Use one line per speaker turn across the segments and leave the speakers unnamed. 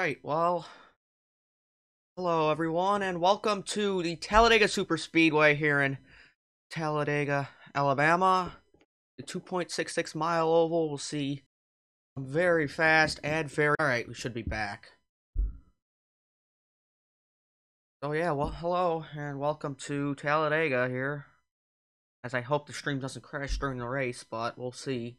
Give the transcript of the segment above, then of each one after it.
Alright, well, hello everyone, and welcome to the Talladega Super Speedway here in Talladega, Alabama. The 2.66 mile oval, we'll see very fast and very... Alright, we should be back. So yeah, well, hello, and welcome to Talladega here. As I hope the stream doesn't crash during the race, but we'll see.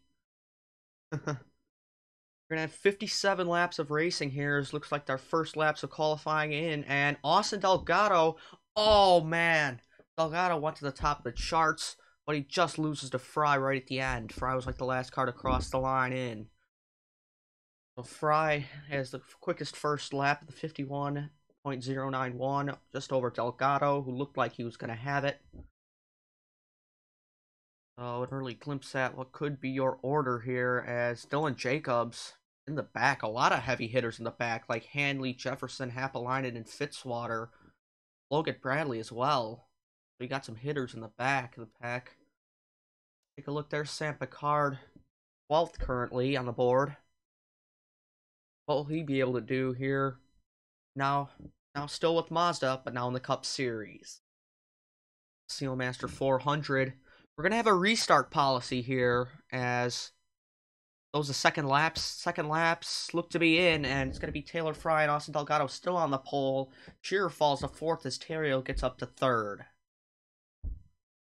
We're gonna have 57 laps of racing here. This looks like our first laps of qualifying in, and Austin Delgado, oh man, Delgado went to the top of the charts, but he just loses to Fry right at the end. Fry was like the last car to cross the line in. So Fry has the quickest first lap of the 51.091, just over Delgado, who looked like he was gonna have it. So an early glimpse at what could be your order here, as Dylan Jacobs in the back. A lot of heavy hitters in the back, like Hanley, Jefferson, Happalainen, and Fitzwater. Logan Bradley as well. We got some hitters in the back of the pack. Take a look there. Sam Picard, 12th currently on the board. What will he be able to do here? Now still with Mazda, but now in the Cup Series. Sealmaster 400. We're going to have a restart policy here, as those are second laps. Second laps look to be in, and it's going to be Taylor Fry and Austin Delgado still on the pole. Shearer falls to fourth as Terrio gets up to third.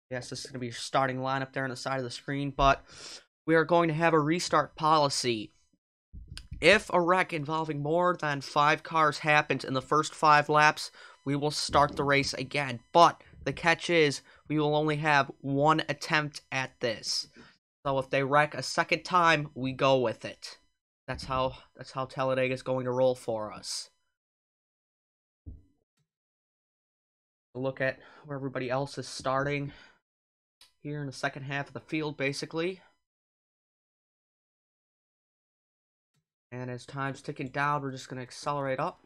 Yes, this is going to be your starting lineup there on the side of the screen, but we are going to have a restart policy. If a wreck involving more than 5 cars happens in the first 5 laps, we will start the race again. But the catch is, we will only have 1 attempt at this. So if they wreck a second time, we go with it. That's how Talladega is going to roll for us. Look at where everybody else is starting here in the second half of the field, basically. And as time's ticking down, we're just going to accelerate up.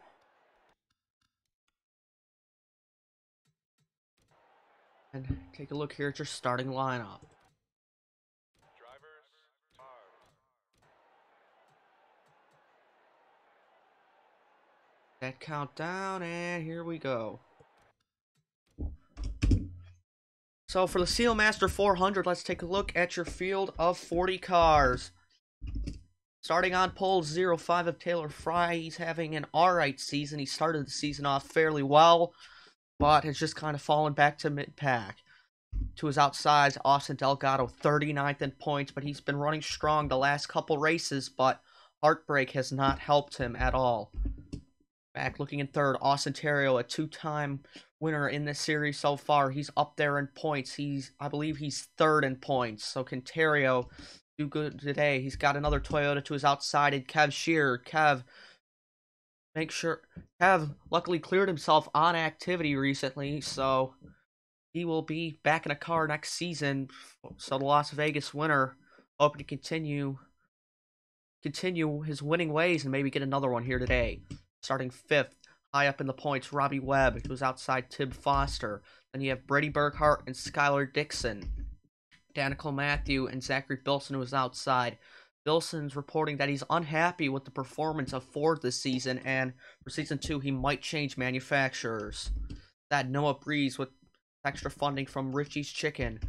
And take a look here at your starting lineup. That countdown, and here we go. So for the Sealmaster 400, let's take a look at your field of 40 cars. Starting on pole 05 of Taylor Fry, he's having an alright season. He started the season off fairly well, but has just kind of fallen back to mid-pack. To his outside, Austin Delgado, 39th in points, but he's been running strong the last couple races, but heartbreak has not helped him at all. Back looking in third, Austin Terrio, a 2-time winner in this series so far. He's up there in points. I believe he's 3rd in points. So can Terrio do good today? He's got another Toyota to his outside, and Kev Shearer. Kev luckily cleared himself on activity recently, so he will be back in a car next season. So the Las Vegas winner hoping to continue his winning ways and maybe get another one here today. Starting 5th, high up in the points, Robbie Webb, who's outside Tib Foster. Then you have Brady Burkhart and Skylar Dixon. Danica Matthew and Zachary Bilson, who is outside. Bilson's reporting that he's unhappy with the performance of Ford this season, and for Season 2, he might change manufacturers. That Noah Breeze with extra funding from Richie's Chicken.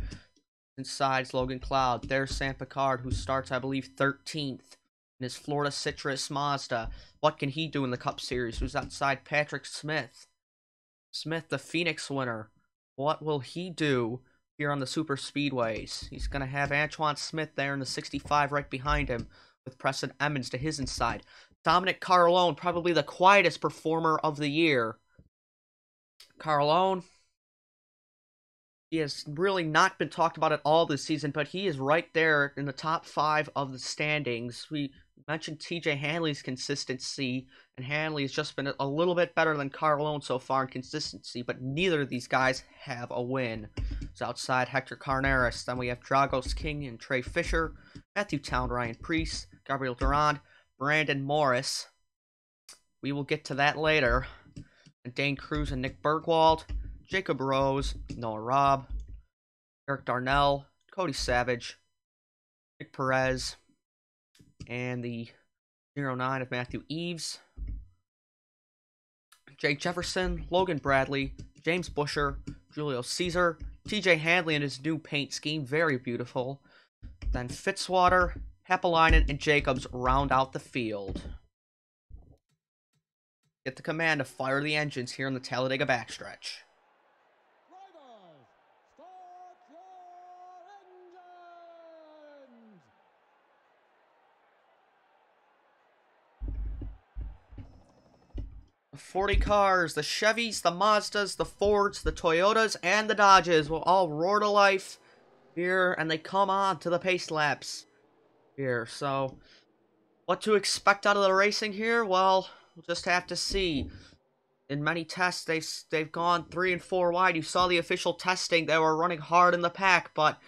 Inside Logan Cloud. There's Sam Picard, who starts, I believe, 13th. In his Florida Citrus Mazda. What can he do in the Cup Series? Who's outside Patrick Smith? Smith, the Phoenix winner. What will he do here on the Super Speedways? He's going to have Antoine Smith there in the 65 right behind him, with Preston Emmons to his inside. Dominic Carlone, probably the quietest performer of the year. Carlone, he has really not been talked about at all this season, but he is right there in the top 5 of the standings. We mentioned TJ Hanley's consistency, and Hanley has just been a little bit better than Carlone so far in consistency, but neither of these guys have a win. It's outside Hector Carneris. Then we have Dragos King and Trey Fisher, Matthew Town, Ryan Priest, Gabriel Durand, Brandon Morris. We will get to that later. And Dane Cruz and Nick Bergwald, Jacob Rose, Noah Robb, Eric Darnell, Cody Savage, Nick Perez, and the 09 of Matthew Eves. Jake Jefferson, Logan Bradley, James Busher, Julio Caesar, TJ Handley in his new paint scheme, very beautiful. Then Fitzwater, Hapalainen, and Jacobs round out the field. Get the command to fire the engines here in the Talladega backstretch.
Drivers, start your engines!
40 cars, the Chevys, the Mazdas, the Fords, the Toyotas, and the Dodges will all roar to life here, and they come on to the pace laps here. So, what to expect out of the racing here? Well, we'll just have to see. In many tests, they've gone 3 and 4 wide. You saw the official testing. They were running hard in the pack, but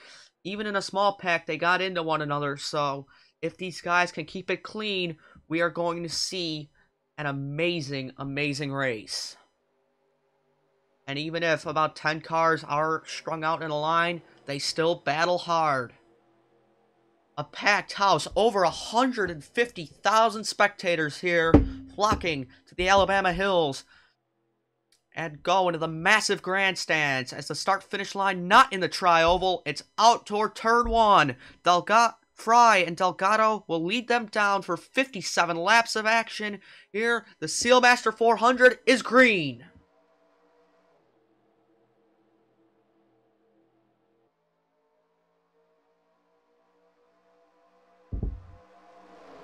even in a small pack, they got into one another. So, if these guys can keep it clean, we are going to see an amazing, amazing race. And even if about 10 cars are strung out in a line, they still battle hard. A packed house, over 150,000 spectators here flocking to the Alabama hills and go into the massive grandstands as the start-finish line not in the tri-oval, it's out toward turn 1. Fry and Delgado will lead them down for 57 laps of action. Here, the Sealmaster 400 is green.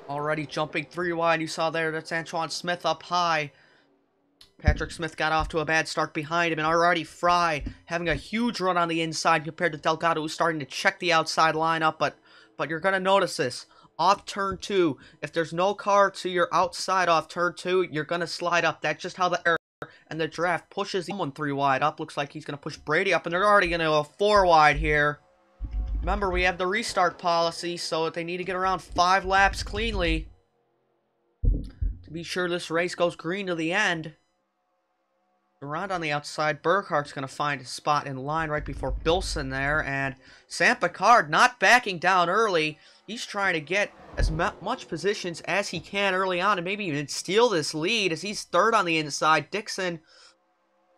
Already jumping 3 wide, you saw there, that's Antoine Smith up high. Patrick Smith got off to a bad start behind him, and already Fry having a huge run on the inside compared to Delgado, who's starting to check the outside lineup, but you're going to notice this. Off turn 2, if there's no car to your outside off turn 2, you're going to slide up. That's just how the air and the draft pushes someone 3 wide up. Looks like he's going to push Brady up, and they're already going to go 4 wide here. Remember, we have the restart policy, so they need to get around 5 laps cleanly to be sure this race goes green to the end. Around on the outside, Burkhart's going to find a spot in line right before Bilson there, and Sam Picard not backing down early. He's trying to get as much positions as he can early on and maybe even steal this lead as he's third on the inside. Dixon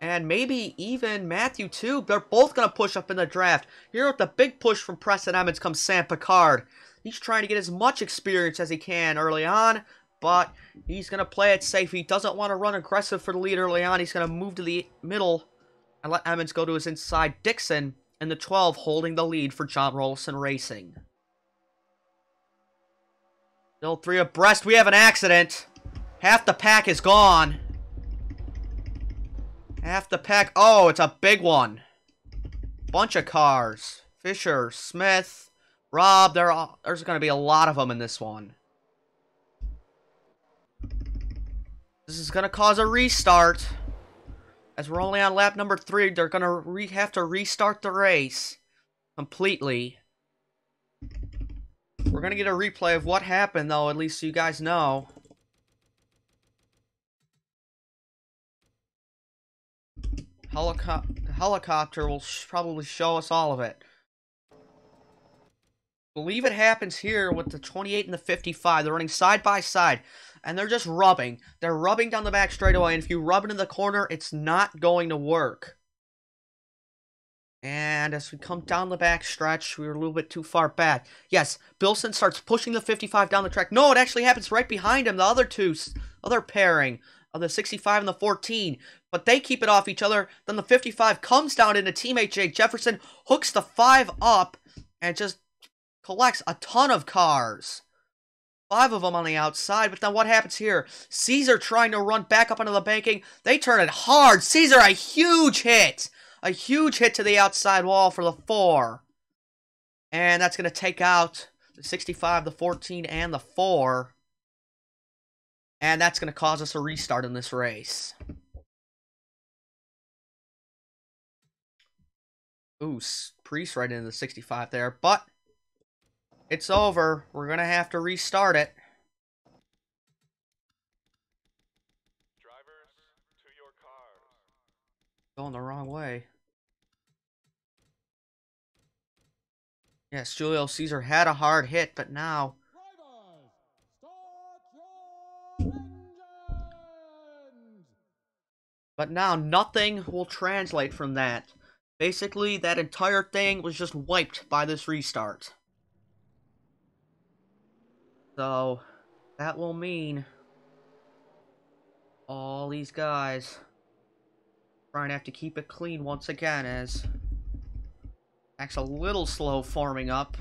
and maybe even Matthew too. They're both going to push up in the draft. Here with the big push from Preston Emmons comes Sam Picard. He's trying to get as much experience as he can early on, but he's going to play it safe. He doesn't want to run aggressive for the lead early on. He's going to move to the middle and let Emmons go to his inside. Dixon in the 12 holding the lead for John Rollison Racing. Still 3 abreast. We have an accident. Half the pack is gone. Half the pack. Oh, it's a big one. Bunch of cars. Fisher, Smith, Rob. There's going to be a lot of them in this one. This is going to cause a restart. As we're only on lap number 3, they're going to have to restart the race completely. We're going to get a replay of what happened, though, at least so you guys know. The helicopter will probably show us all of it. I believe it happens here with the 28 and the 55. They're running side by side. And they're just rubbing. They're rubbing down the back straightaway. And if you rub it in the corner, it's not going to work. And as we come down the back stretch, we were a little bit too far back. Yes, Bilson starts pushing the 55 down the track. No, it actually happens right behind him. The other pairing of the 65 and the 14. But they keep it off each other. Then the 55 comes down into teammate Jake Jefferson, hooks the 5 up, and just collects a ton of cars. 5 of them on the outside, but then what happens here? Caesar trying to run back up onto the banking. They turn it hard. Caesar, a huge hit. A huge hit to the outside wall for the 4. And that's going to take out the 65, the 14, and the 4. And that's going to cause us a restart in this race. Ooh, Priest right into the 65 there, but it's over. We're going to have to restart it.
Drivers, to your cars.
Going the wrong way. Yes, Julio Caesar had a hard hit, but now
Drivers, start your engines!
But now nothing will translate from that. Basically, that entire thing was just wiped by this restart. So, that will mean all these guys trying to have to keep it clean once again, as acts a little slow forming up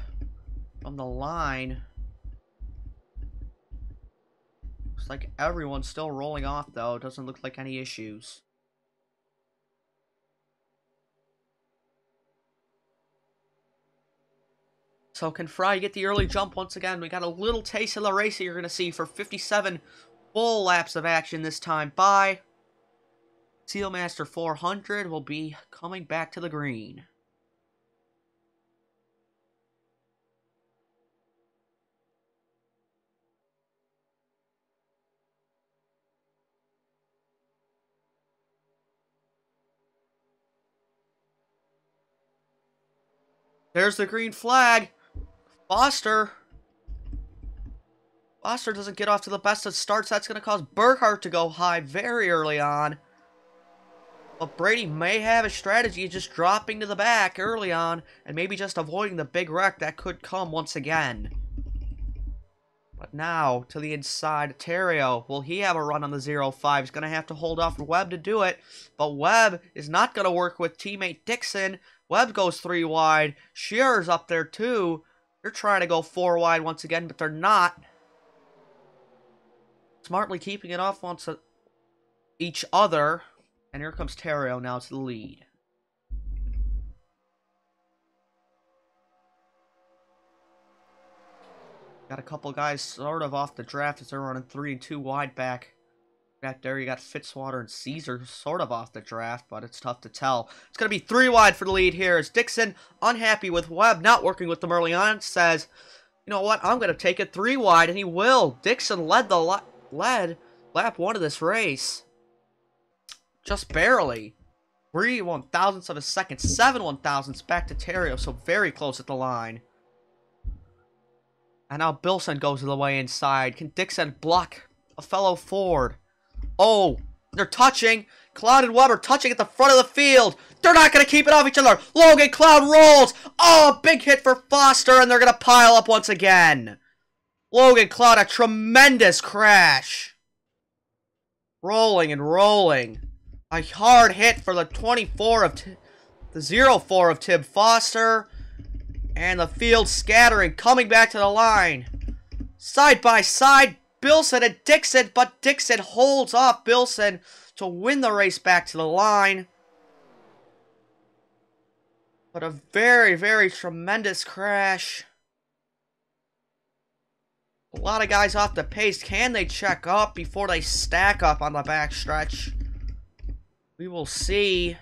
from the line. Looks like everyone's still rolling off, though. Doesn't look like any issues. So can Fry get the early jump once again? We got a little taste of the race that you're going to see for 57 full laps of action this time by Sealmaster 400 will be coming back to the green. There's the green flag. Foster doesn't get off to the best of starts. That's going to cause Burkhart to go high very early on. But Brady may have a strategy of just dropping to the back early on and maybe just avoiding the big wreck that could come once again. But now, to the inside, Terrio. Will he have a run on the 0-5? He's going to have to hold off Webb to do it. But Webb is not going to work with teammate Dixon. Webb goes 3 wide. Shearer's up there too. They're trying to go 4 wide once again, but they're not. Smartly keeping it off once each other. And here comes Terrio now to the lead. Got a couple guys sort of off the draft as they're running 3 and 2 wide back. There you got Fitzwater and Caesar sort of off the draft, but it's tough to tell. It's going to be 3 wide for the lead here as Dixon, unhappy with Webb not working with them early on, says, you know what, I'm going to take it 3 wide, and he will. Dixon led lap 1 of this race. Just barely. 3 1,000ths of a second, 7 1,000ths back to Terrio, so very close at the line. And now Bilson goes to the way inside. Can Dixon block a fellow Ford? Oh, they're touching. Cloud and Webb are touching at the front of the field. They're not going to keep it off each other. Logan Cloud rolls. Oh, big hit for Foster, and they're going to pile up once again. Logan Cloud, a tremendous crash. Rolling and rolling. A hard hit for the 0-4 of Tim Foster. And the field scattering, coming back to the line. Side by side, Bilson and Dixon, but Dixon holds off Bilson to win the race back to the line. But a very, very tremendous crash. A lot of guys off the pace. Can they check up before they stack up on the backstretch? We will see.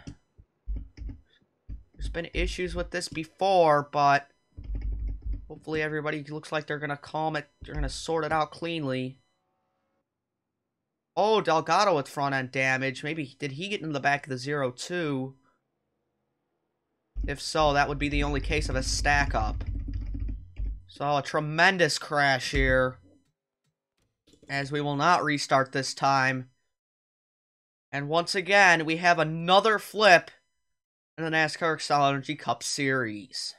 There's been issues with this before, but hopefully everybody looks like they're going to calm it. They're going to sort it out cleanly. Oh, Delgado with front end damage. Maybe, did he get in the back of the 0-2? If so, that would be the only case of a stack up. So, a tremendous crash here. As we will not restart this time. And once again, we have another flip in the NASCAR Xcel Energy Cup Series.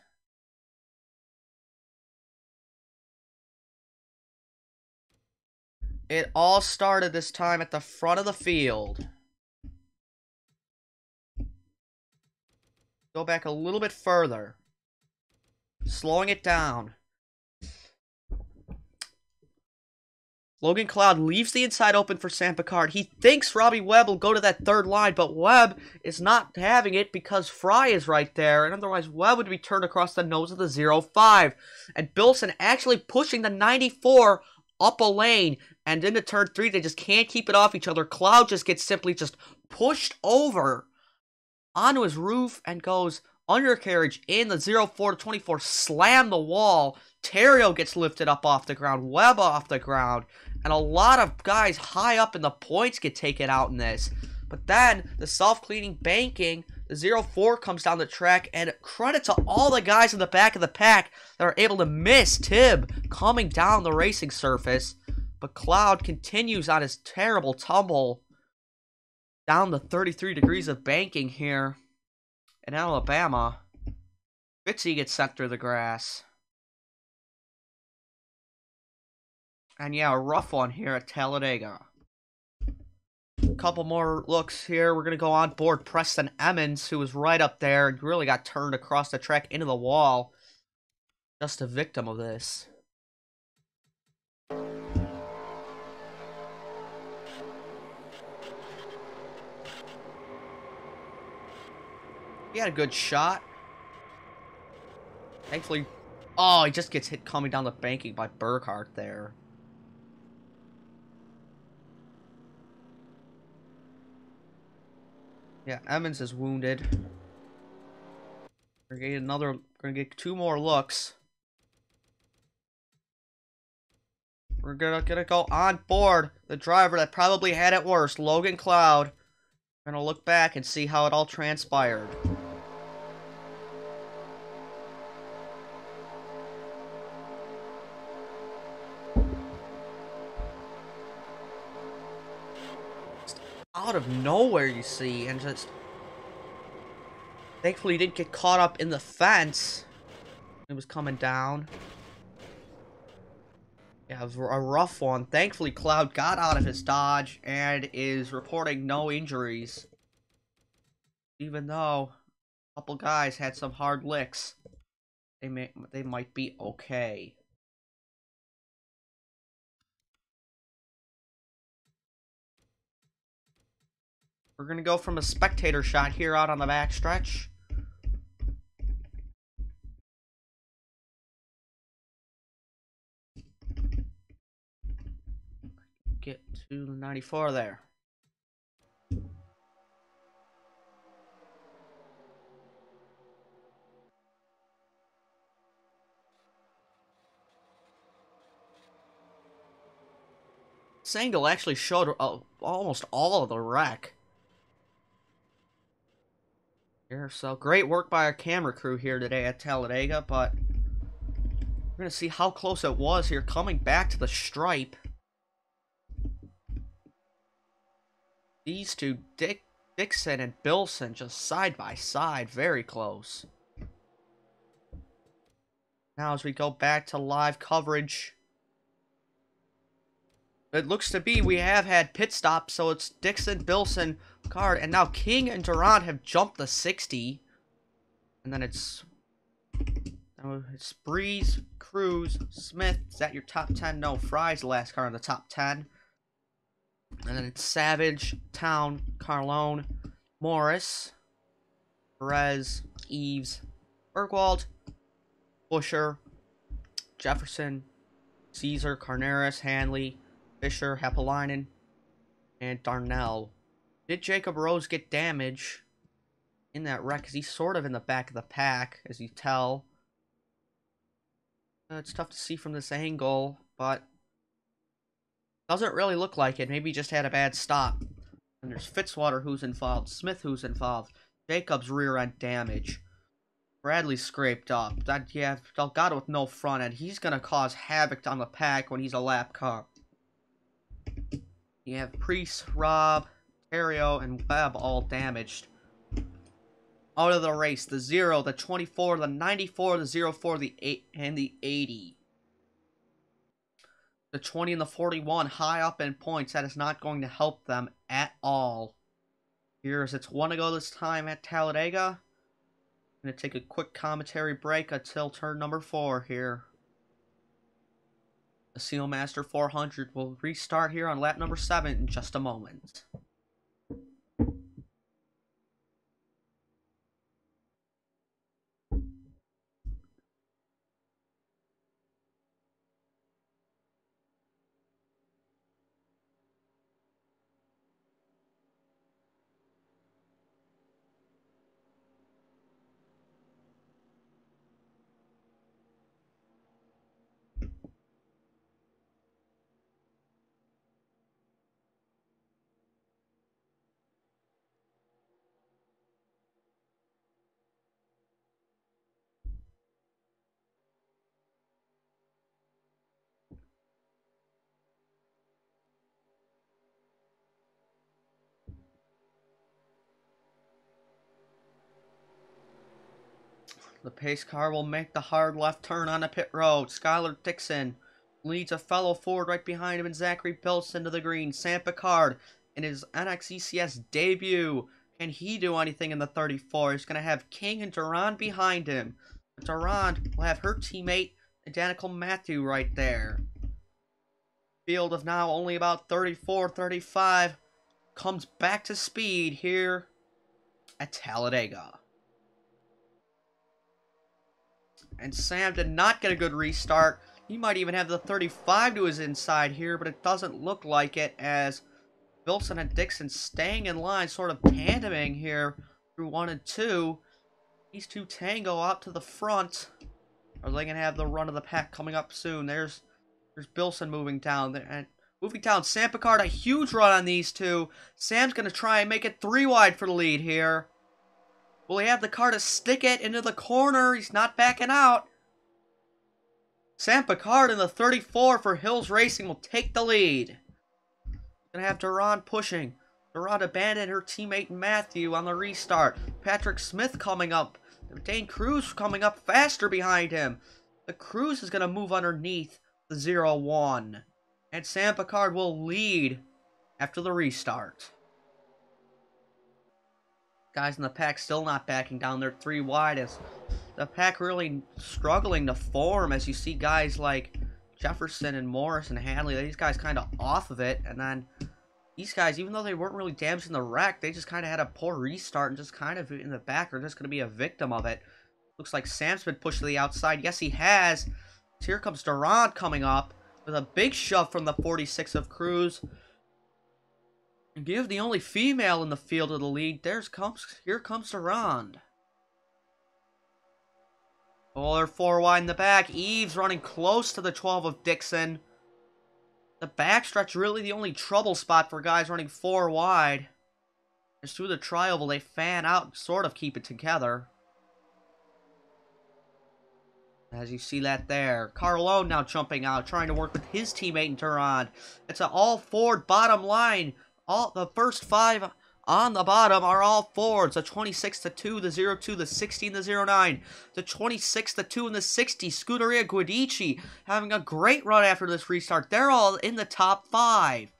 It all started this time at the front of the field. Go back a little bit further. Slowing it down. Logan Cloud leaves the inside open for Sam Picard. He thinks Robbie Webb will go to that third line, but Webb is not having it because Fry is right there. And otherwise, Webb would be turned across the nose of the 0-5. And Bilson actually pushing the 94 up a lane. And into turn 3, they just can't keep it off each other. Cloud just gets simply just pushed over onto his roof and goes undercarriage in the 0-4-24. Slam the wall. Terrio gets lifted up off the ground. Webb off the ground. And a lot of guys high up in the points get taken out in this. But then, the self-cleaning banking, the 0-4 comes down the track. And credit to all the guys in the back of the pack that are able to miss Tib coming down the racing surface. But Cloud continues on his terrible tumble. down to 33 degrees of banking here in Alabama. Fitzy gets sent through the grass. And yeah, a rough one here at Talladega. A couple more looks here. We're going to go on board Preston Emmons, who was right up there and really got turned across the track into the wall. Just a victim of this. He had a good shot. Thankfully, oh, he just gets hit coming down the banking by Burkhart there. Yeah, Emmons is wounded. We're gonna get two more looks. We're gonna go on board the driver that probably had it worse, Logan Cloud. We're gonna look back and see how it all transpired. Just out of nowhere, you see, and just thankfully he didn't get caught up in the fence. It was coming down. Yeah, it was a rough one. Thankfully, Cloud got out of his dodge and is reporting no injuries. Even though a couple guys had some hard licks, they might be okay. We're gonna go from a spectator shot here out on the back stretch. Get to the 94 there. This angle actually showed almost all of the wreck. Here, so great work by our camera crew here today at Talladega, but we're gonna see how close it was here coming back to the stripe. These two, Dixon and Bilson, just side by side, very close. Now as we go back to live coverage, it looks to be we have had pit stops, so it's Dixon, Bilson, Card, and now King and Durant have jumped the 60. And then it's Breeze, Cruz, Smith. Is that your top 10? No, Fry's the last car in the top 10. And then it's Savage, Town, Carlone, Morris, Perez, Eves, Bergwald, Busher, Jefferson, Caesar, Carneras, Hanley, Fisher, Hapalainen, and Darnell. Did Jacob Rose get damage in that wreck? Because he's sort of in the back of the pack, as you tell. It's tough to see from this angle, but doesn't really look like it. Maybe he just had a bad stop. And there's Fitzwater who's involved, Smith who's involved, Jacob's rear end damage. Bradley scraped up. Yeah, Delgado with no front end. He's gonna cause havoc on the pack when he's a lap car. You have Priest, Robb, Terrio, and Webb all damaged. Out of the race, the 0, the 24, the 94, the 04, the 8, and the 80. The 20 and the 41 high up in points. That is not going to help them at all. Here's it's one to go this time at Talladega. I'm going to take a quick commentary break until turn number 4 here. The Sealmaster 400 will restart here on lap number 7 in just a moment. The pace car will make the hard left turn on the pit road. Skylar Dixon leads a fellow Ford right behind him, and Zachary Bilson to the green. Sam Picard in his NXECS debut. Can he do anything in the 34? He's going to have King and Duran behind him. Duran will have her teammate, Danica Matthew, right there. Field of now only about 34, 35 comes back to speed here at Talladega. And Sam did not get a good restart. He might even have the 35 to his inside here, but it doesn't look like it, as Wilson and Dixon staying in line, sort of tandeming here through 1 and 2. These two tango out to the front. Are they going to have the run of the pack coming up soon? There's Bilson moving down there. And moving down, Sam Picard, a huge run on these two. Sam's going to try and make it 3 wide for the lead here. Will he have the car to stick it into the corner? He's not backing out. Sam Picard in the 34 for Hills Racing will take the lead. Gonna have Duran pushing. Duran abandoned her teammate Matthew on the restart. Patrick Smith coming up. Dane Cruz coming up faster behind him. The Cruz is gonna move underneath the 0-1. And Sam Picard will lead after the restart. Guys in the pack still not backing down. They're 3 wide, as the pack really struggling to form, as you see guys like Jefferson and Morris and Hadley. These guys kind of off of it. And then these guys, even though they weren't really damaged in the wreck, they just kind of had a poor restart and just kind of in the back are just going to be a victim of it. Looks like Sam's been pushed to the outside. Yes, he has. So here comes Duran coming up with a big shove from the 46 of Cruz. Give the only female in the field of the lead. Here comes Duran. Oh, they're 4 wide in the back. Eves running close to the 12 of Dixon. The backstretch really the only trouble spot for guys running 4 wide. As through the tri-oval, they fan out and sort of keep it together. As you see that there. Carlone now jumping out, trying to work with his teammate in Duran. It's an all-Ford bottom line. The first 5 on the bottom are all Fords. The 26-2, the 02, the 16, the 09. The 26-2 and the 60. Scuderia Guidici having a great run after this restart. They're all in the top 5.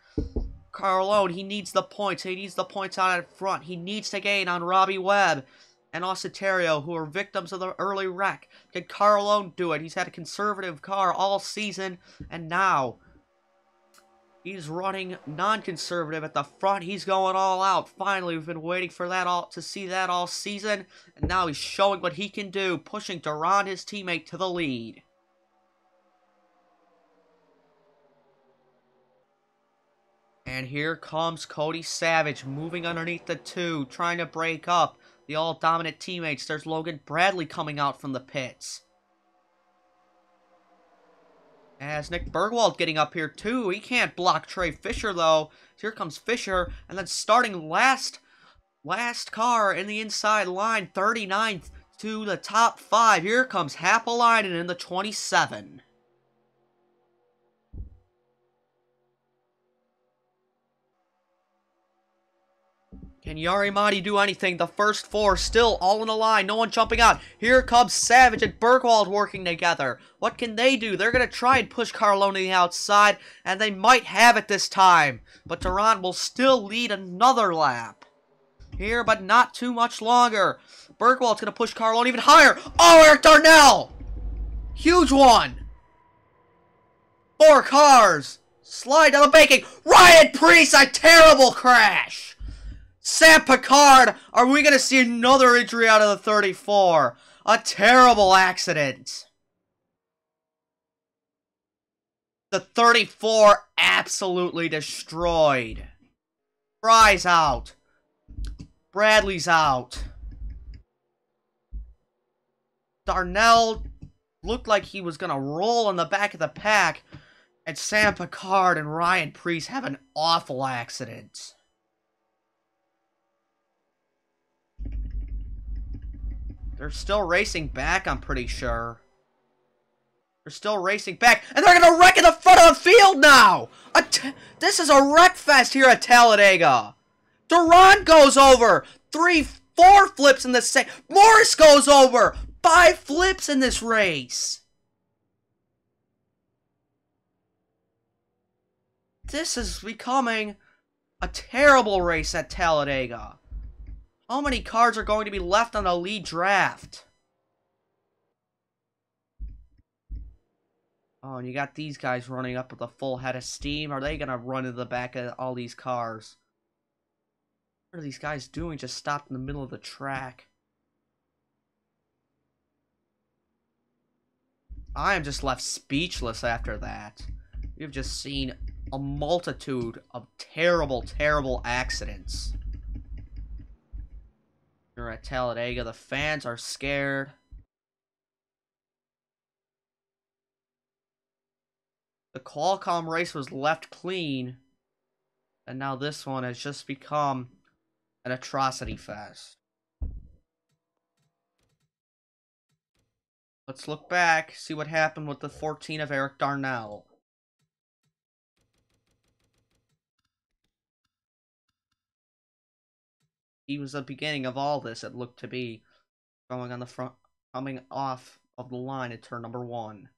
Carlone, he needs the points. He needs the points out at front. He needs to gain on Robbie Webb and Ositerio, who are victims of the early wreck. Can Carlone do it? He's had a conservative car all season, and now he's running non-conservative at the front. He's going all out. Finally, we've been waiting for that to see that all season. And now he's showing what he can do, pushing Duran, his teammate, to the lead. And here comes Cody Savage, moving underneath the 2, trying to break up the all-dominant teammates. There's Logan Bradley coming out from the pits. As Nick Bergwald getting up here too. He can't block Trey Fisher though. Here comes Fisher, and then starting last car in the inside line, 39th to the top 5. Here comes Happalainen in the 27. Can Yari Mahdi do anything? The first 4 still all in a line. No one jumping out. Here comes Savage and Bergwald working together. What can they do? They're going to try and push Carlone to the outside, and they might have it this time. But Duran will still lead another lap. Here, but not too much longer. Bergwald's going to push Carlone even higher. Oh, Eric Darnell! Huge one. 4 cars. Slide down the banking. Ryan Preece, a terrible crash. Sam Picard, are we going to see another injury out of the 34? A terrible accident. The 34 absolutely destroyed. Fry's out. Bradley's out. Darnell looked like he was going to roll in the back of the pack. And Sam Picard and Ryan Preece have an awful accident. They're still racing back, I'm pretty sure. They're still racing back, and they're going to wreck in the front of the field now! This is a wreck fest here at Talladega. Duran goes over. 3-4 flips in the same. Morris goes over. 5 flips in this race. This is becoming a terrible race at Talladega. How many cars are going to be left on the lead draft? Oh, and you got these guys running up with a full head of steam. Are they going to run into the back of all these cars? What are these guys doing? Just stopped in the middle of the track. I am just left speechless after that. We've just seen a multitude of terrible, terrible accidents. Here at Talladega, the fans are scared. The Qualcomm race was left clean, and now this one has just become an atrocity fest. Let's look back, see what happened with the 14 of Eric Darnell. He was the beginning of all this, it looked to be. Going on the front, coming off of the line at turn number 1.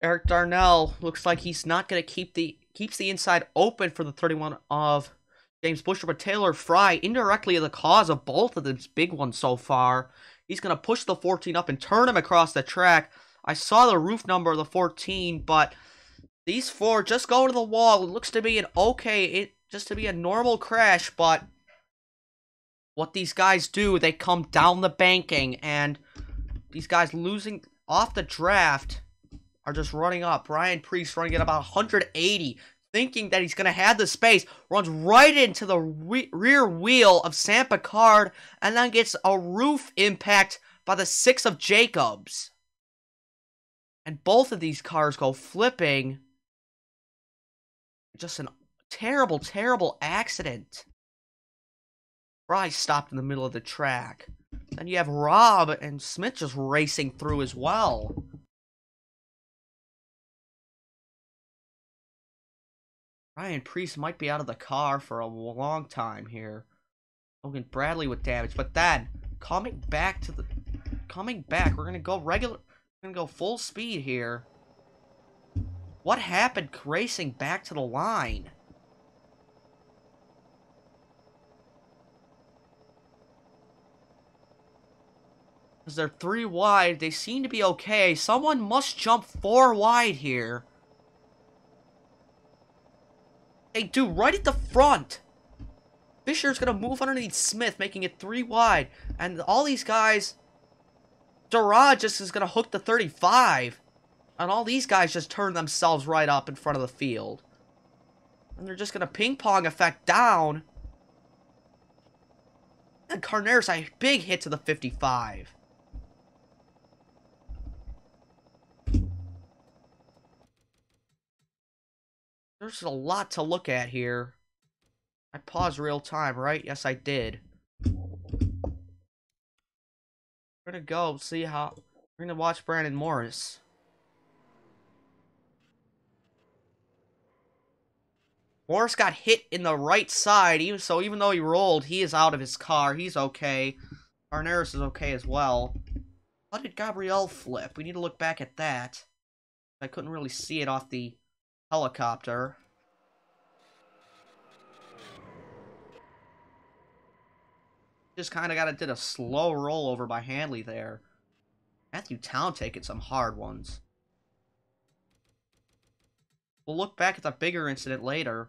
Eric Darnell looks like he's not going to keeps the inside open for the 31 of James Buescher, but Taylor Fry, indirectly the cause of both of these big ones so far. He's going to push the 14 up and turn him across the track. I saw the roof number of the 14, but these 4 just go to the wall. It looks to be an just to be a normal crash, but what these guys do, they come down the banking, and these guys losing off the draft are just running up. Ryan Preece running at about 180, thinking that he's going to have the space, runs right into the rear wheel of Sam Picard, and then gets a roof impact by the 6 of Jacobs. And both of these cars go flipping. Just a terrible, terrible accident. Fry stopped in the middle of the track. Then you have Rob and Smith just racing through as well. Ryan Preece might be out of the car for a long time here. Logan Bradley with damage, but then coming back, we're gonna go full speed here. What happened racing back to the line? Because they're 3 wide, they seem to be okay. Someone must jump 4 wide here. They do, right at the front. Fisher's gonna move underneath Smith, making it 3 wide. And all these guys, Durad just is gonna hook the 35. And all these guys just turn themselves right up in front of the field. And they're just gonna ping pong effect down. And Carneros, a big hit to the 55. There's a lot to look at here. I paused real time, right? Yes, I did. We're gonna go see how... We're gonna watch Brandon Morris. Morris got hit in the right side, even though he rolled, he is out of his car. He's okay. Carneros is okay as well. How did Gabrielle flip? We need to look back at that. I couldn't really see it off the helicopter. Just kind of did a slow rollover by Handley there. Matthew Town taking some hard ones. We'll look back at the bigger incident later.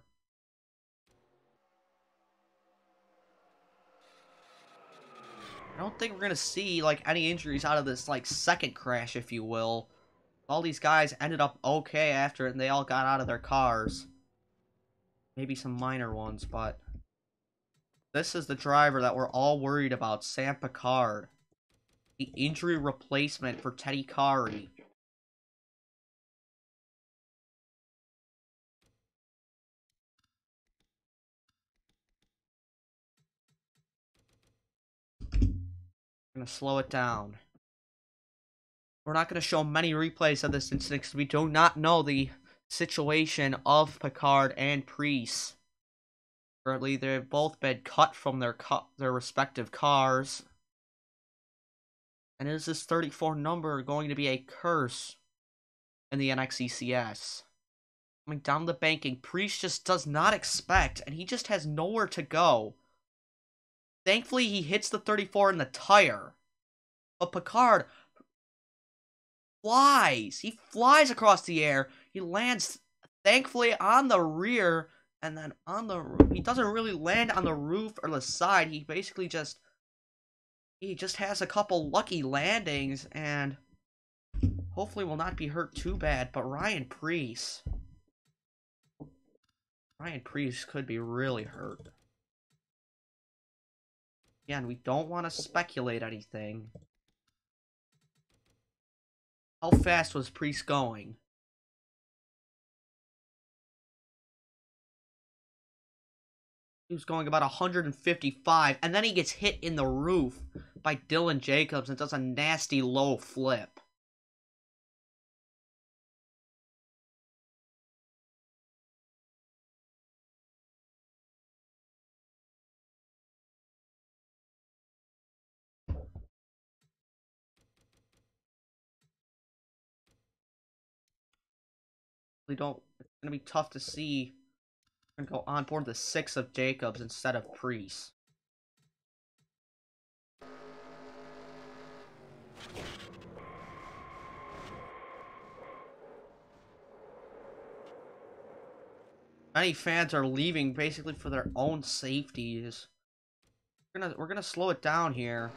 I don't think we're going to see, like, any injuries out of this, like, second crash, if you will. All these guys ended up okay after it, and they all got out of their cars. Maybe some minor ones, but... This is the driver that we're all worried about, Sam Picard. The injury replacement for Teddy Kari. I'm going to slow it down. We're not going to show many replays of this incident because we do not know the situation of Picard and Priest. Currently, they've both been cut from their respective cars. And is this 34 number going to be a curse in the NXECS? Coming down the banking, Priest just does not expect, and he just has nowhere to go. Thankfully, he hits the 34 in the tire. But Picard flies. He flies across the air. He lands, thankfully, on the rear, and then on the roof. He doesn't really land on the roof or the side. He basically just has a couple lucky landings, and hopefully will not be hurt too bad. But Ryan Priest could be really hurt. Again, we don't want to speculate anything. How fast was Priest going? He was going about 155, and then he gets hit in the roof by Dylan Jacobs and does a nasty low flip. It's going to be tough to see. We're going to go on board the 6 of Jacobs instead of Priest. Many fans are leaving basically for their own safeties. We're gonna slow it down here.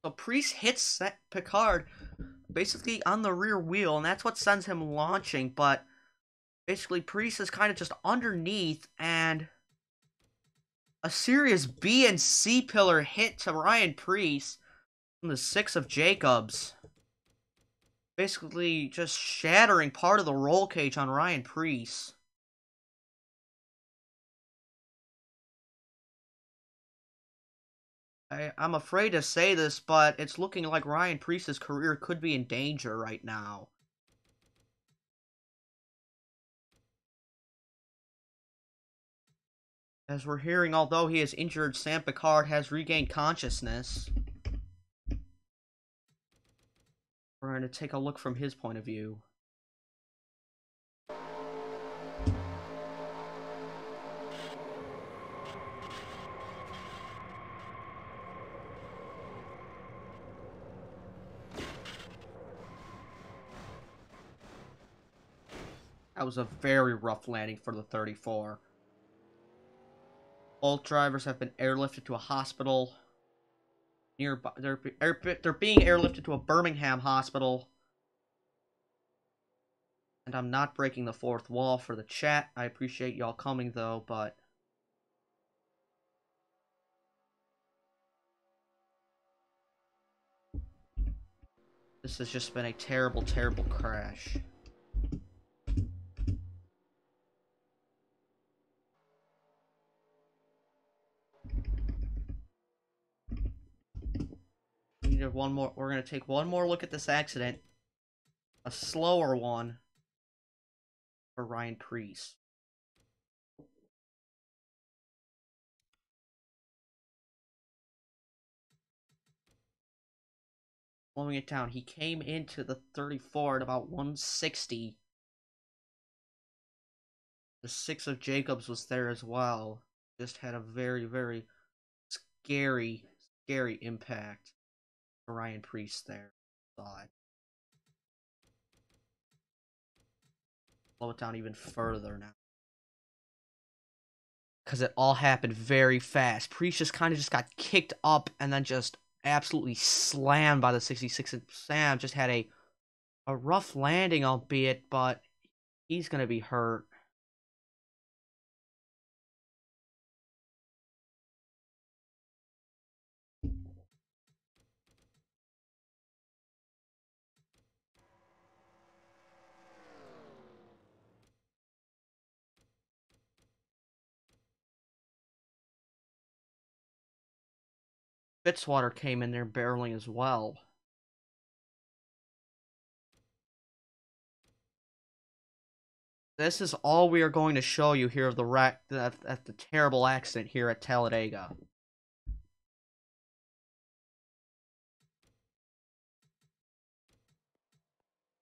So Priest hits Picard basically on the rear wheel, and that's what sends him launching, but basically Priest is kind of just underneath, and a serious B and C pillar hit to Ryan Priest from the 6 of Jacobs. Basically just shattering part of the roll cage on Ryan Priest. I'm afraid to say this, but it's looking like Ryan Priest's career could be in danger right now. As we're hearing, although he is injured, Sam Picard has regained consciousness. We're going to take a look from his point of view. That was a very rough landing for the 34. Both drivers have been airlifted to a hospital nearby. They're being airlifted to a Birmingham hospital. And I'm not breaking the fourth wall for the chat. I appreciate y'all coming though, but this has just been a terrible, terrible crash. We need one more. We're gonna take one more look at this accident. A slower one for Ryan Priest. Slowing it down. He came into the 34 at about 160. The 6 of Jacobs was there as well. Just had a very, very scary, scary impact for Ryan Priest there. Saw it. Slow it down even further now. Because it all happened very fast. Priest just kind of just got kicked up and then just absolutely slammed by the 66. And Sam just had a rough landing, albeit, but he's going to be hurt. Fitzwater came in there barreling as well. this is all we are going to show you here of the at the terrible accident here at Talladega.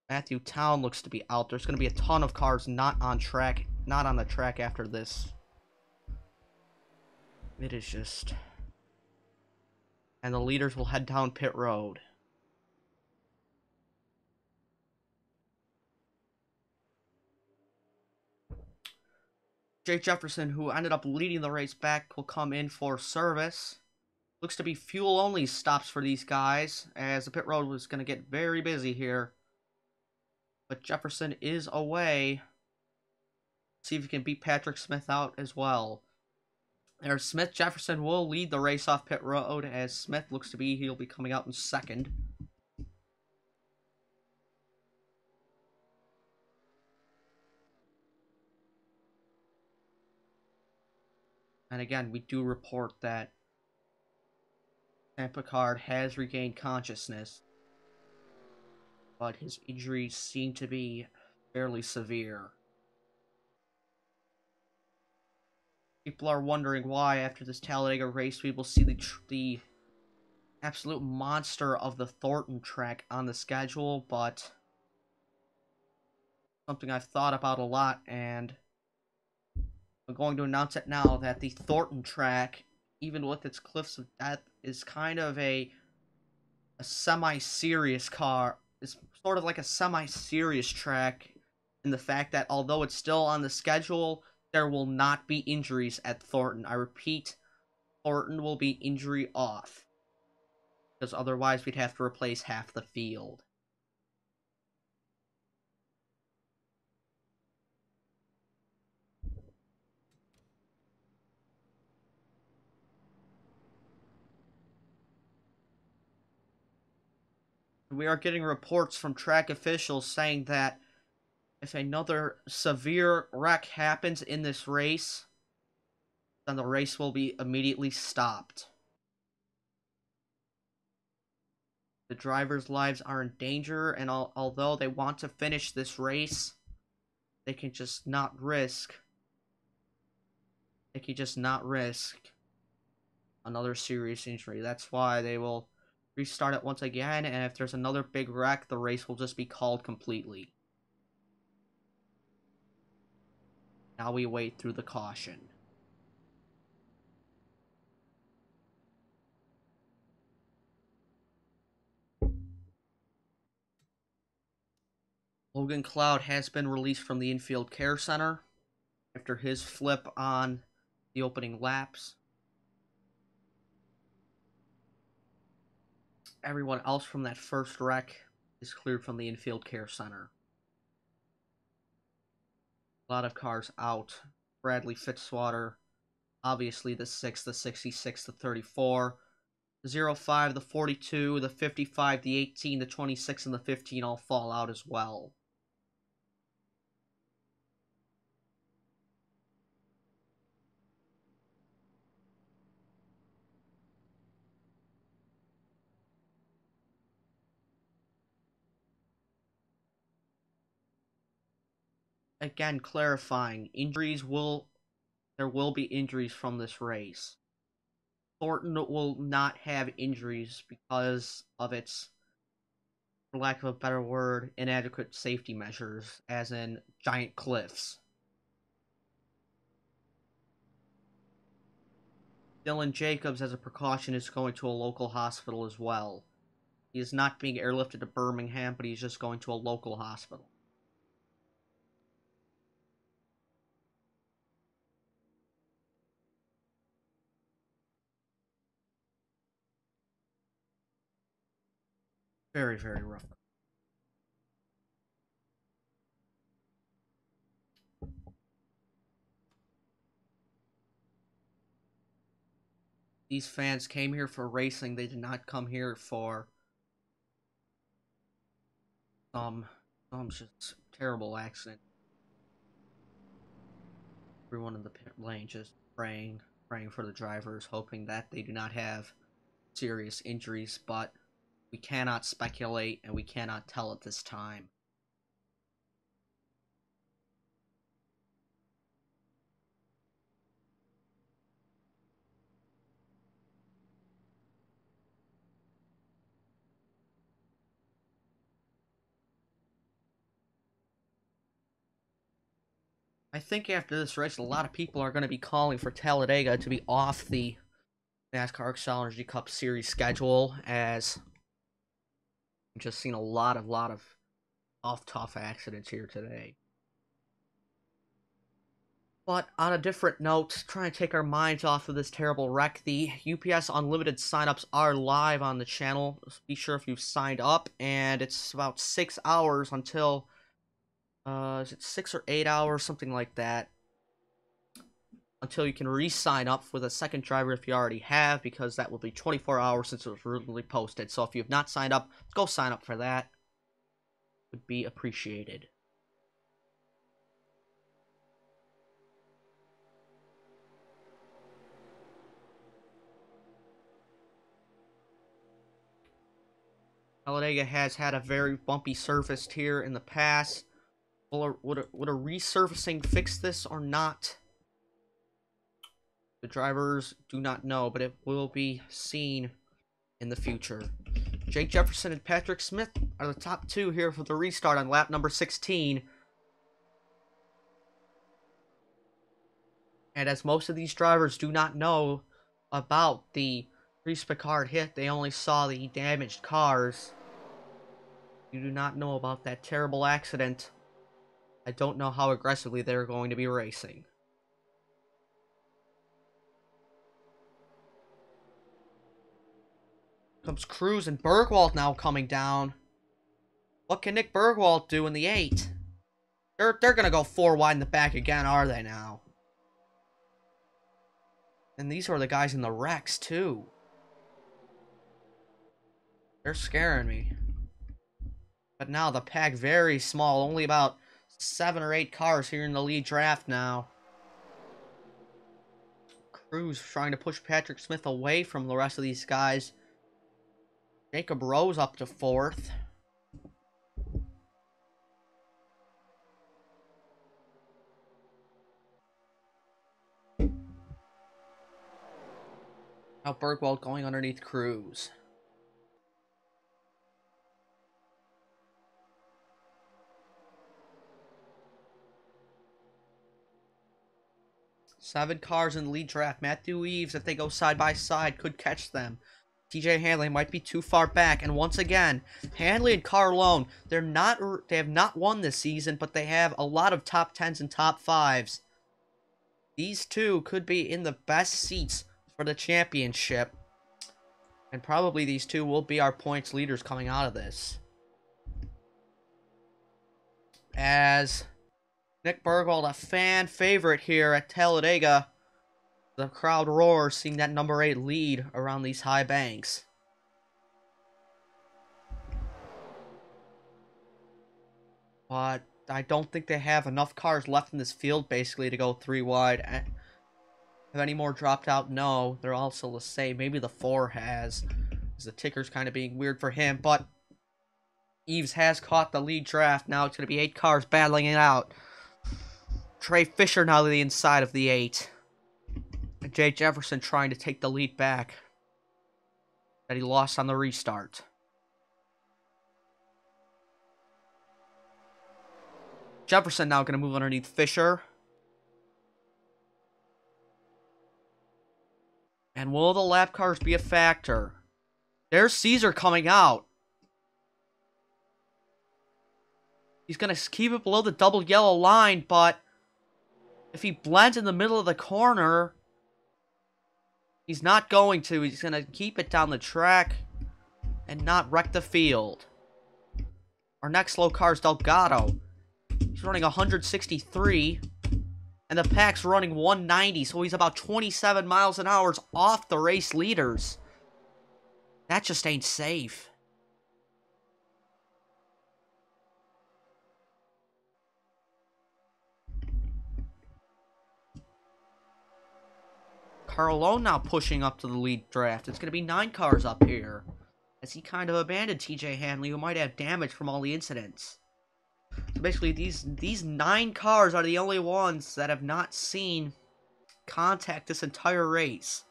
Matthew Town looks to be out. There's going to be a ton of cars not on the track after this. It is just... And the leaders will head down pit road. Jake Jefferson, who ended up leading the race back, will come in for service. Looks to be fuel-only stops for these guys, as the pit road was going to get very busy here. But Jefferson is away. See if he can beat Patrick Smith out as well. There's Smith. Jefferson will lead the race off pit road, as Smith looks to be, he'll be coming out in second. And again, we do report that Sam Picard has regained consciousness, but his injuries seem to be fairly severe. People are wondering why, after this Talladega race, we will see the absolute monster of the Thornton track on the schedule, but something I've thought about a lot, and I'm going to announce it now, that the Thornton track, even with its cliffs of death, is kind of a semi-serious car. It's sort of like a semi-serious track in the fact that although it's still on the schedule, there will not be injuries at Thornton. I repeat, Thornton will be injury off, because otherwise we'd have to replace half the field. We are getting reports from track officials saying that if another severe wreck happens in this race, then the race will be immediately stopped. The drivers' lives are in danger, and although they want to finish this race, they can just not risk. They can just not risk another serious injury. That's why they will restart it once again, and if there's another big wreck, the race will just be called completely. Now we wait through the caution. Logan Cloud has been released from the infield care center after his flip on the opening laps. Everyone else from that first wreck is cleared from the infield care center. A lot of cars out. Bradley Fitzwater, obviously the 6, the 66, the 34, the 05, the 42, the 55, the 18, the 26, and the 15 all fall out as well. Again, clarifying, there will be injuries from this race. Thornton will not have injuries because of its, for lack of a better word, inadequate safety measures, as in giant cliffs. Dylan Jacobs, as a precaution, is going to a local hospital as well. He is not being airlifted to Birmingham, but he's just going to a local hospital. Very, very rough. These fans came here for racing. They did not come here for some just terrible accident. Everyone in the pit lane just praying for the drivers, hoping that they do not have serious injuries, but we cannot speculate and we cannot tell at this time. I think after this race, a lot of people are going to be calling for Talladega to be off the NASCAR Excel Energy Cup Series schedule, as I've just seen a lot of tough accidents here today. But on a different note, trying to take our minds off of this terrible wreck, the UPS Unlimited signups are live on the channel. Be sure if you've signed up, and it's about 6 hours until, is it 6 or 8 hours, something like that, until you can re-sign up with a second driver if you already have, because that will be 24 hours since it was originally posted. So if you have not signed up, go sign up for that. Would be appreciated. Talladega has had a very bumpy surface here in the past. Would a resurfacing fix this or not? The drivers do not know, but it will be seen in the future. Jake Jefferson and Patrick Smith are the top two here for the restart on lap number 16. And as most of these drivers do not know about the Reese Picard hit, they only saw the damaged cars. You do not know about that terrible accident. I don't know how aggressively they're going to be racing. Comes Cruz and Bergwald now coming down. What can Nick Bergwald do in the 8? They're going to go 4 wide in the back again, are they now? And these are the guys in the wrecks, too. They're scaring me. But now the pack very small. Only about 7 or 8 cars here in the lead draft now. Cruz trying to push Patrick Smith away from the rest of these guys. Jacob Rose up to 4th. Now Bergwald going underneath Cruz. Seven cars in the lead draft. Matthew Eves, if they go side by side, could catch them. TJ Hanley might be too far back, and once again, Hanley and Carlone, they have not won this season, but they have a lot of top 10s and top 5s. These two could be in the best seats for the championship, and probably these two will be our points leaders coming out of this. As Nick Bergwald, a fan favorite here at Talladega, the crowd roars seeing that number 8 lead around these high banks. But I don't think they have enough cars left in this field, basically, to go 3 wide. Have any more dropped out? No. They're all still the same. Maybe the 4 has, because the ticker's kind of being weird for him. But Eves has caught the lead draft. Now it's going to be 8 cars battling it out. Trey Fisher now to the inside of the 8. And Jay Jefferson trying to take the lead back that he lost on the restart. Jefferson now going to move underneath Fisher. And will the lap cars be a factor? There's Caesar coming out. He's going to keep it below the double yellow line, but if he blends in the middle of the corner, he's not going to. He's going to keep it down the track and not wreck the field. Our next slow car is Delgado. He's running 163, and the pack's running 190, so he's about 27 miles an hour off the race leaders. That just ain't safe. Carlone now pushing up to the lead draft. It's going to be 9 cars up here, as he kind of abandoned TJ Hanley, who might have damage from all the incidents. So basically, these 9 cars are the only ones that have not seen contact this entire race.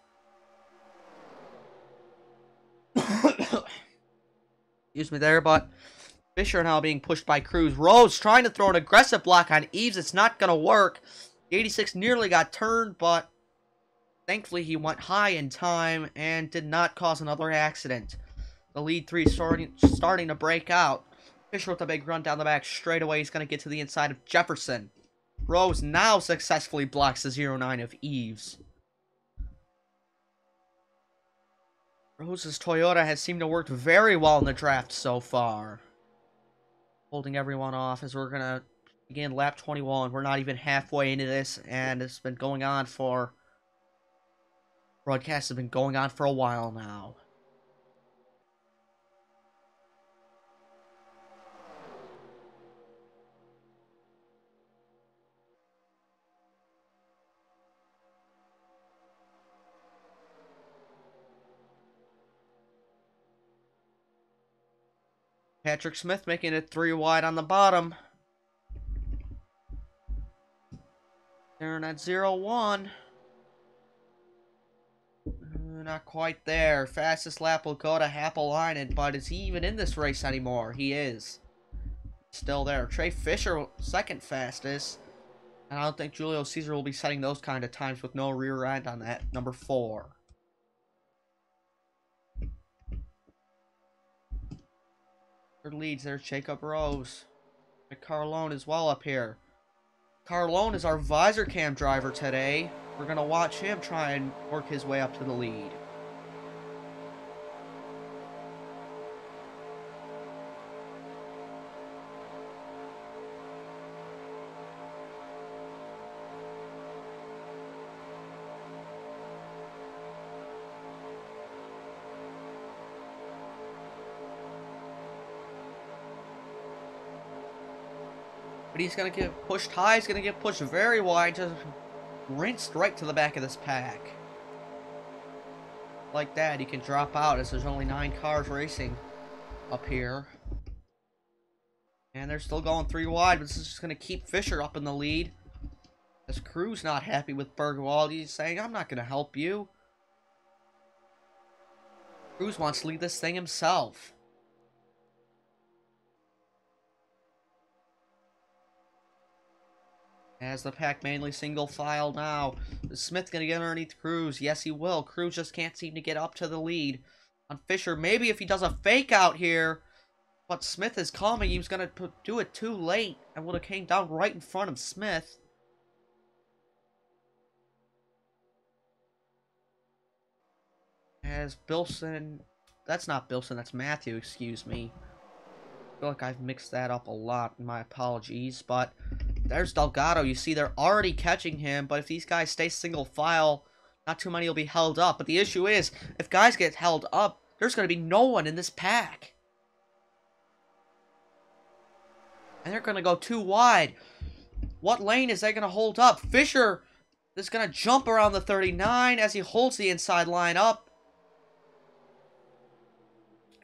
Excuse me there, but Fisher now being pushed by Cruz. Rose trying to throw an aggressive block on Eves. It's not going to work. The 86 nearly got turned, but thankfully he went high in time and did not cause another accident. The lead 3 starting to break out. Fisher with a big run down the back straight away. He's going to get to the inside of Jefferson. Rose now successfully blocks the 09 of Eves. Rose's Toyota has seemed to work very well in the draft so far. Holding everyone off as we're going to begin lap 21. We're not even halfway into this, and it's been going on for... Broadcast has been going on for a while now. Patrick Smith making it 3 wide on the bottom. Staring at 0-1. Not quite there. Fastest lap will go to Happalainen, but is he even in this race anymore? He is. Still there. Trey Fisher, second fastest. And I don't think Julio Caesar will be setting those kind of times with no rear end on that. Number 4. Third leads, there's Jacob Rose. Carlone is well up here. Carlone is our visor cam driver today. We're going to watch him try and work his way up to the lead. But he's going to get pushed high. He's going to get pushed very wide. Just rinsed right to the back of this pack. Like that, he can drop out as there's only 9 cars racing up here. And they're still going 3 wide, but this is just going to keep Fisher up in the lead. As Cruz not happy with Bergwald, he's saying, I'm not going to help you. Cruz wants to lead this thing himself. As the pack mainly single file now. Is Smith going to get underneath Cruz? Yes, he will. Cruz just can't seem to get up to the lead. On Fisher, maybe if he does a fake out here. But Smith is coming. He was going to do it too late. And would have came down right in front of Smith. As Bilson... That's not Bilson, that's Matthew, excuse me. I feel like I've mixed that up a lot. My apologies, but... There's Delgado. You see, they're already catching him, but if these guys stay single file, not too many will be held up. But the issue is, if guys get held up, there's going to be no one in this pack. And they're going to go too wide. What lane is they going to hold up? Fisher is going to jump around the 39 as he holds the inside line up.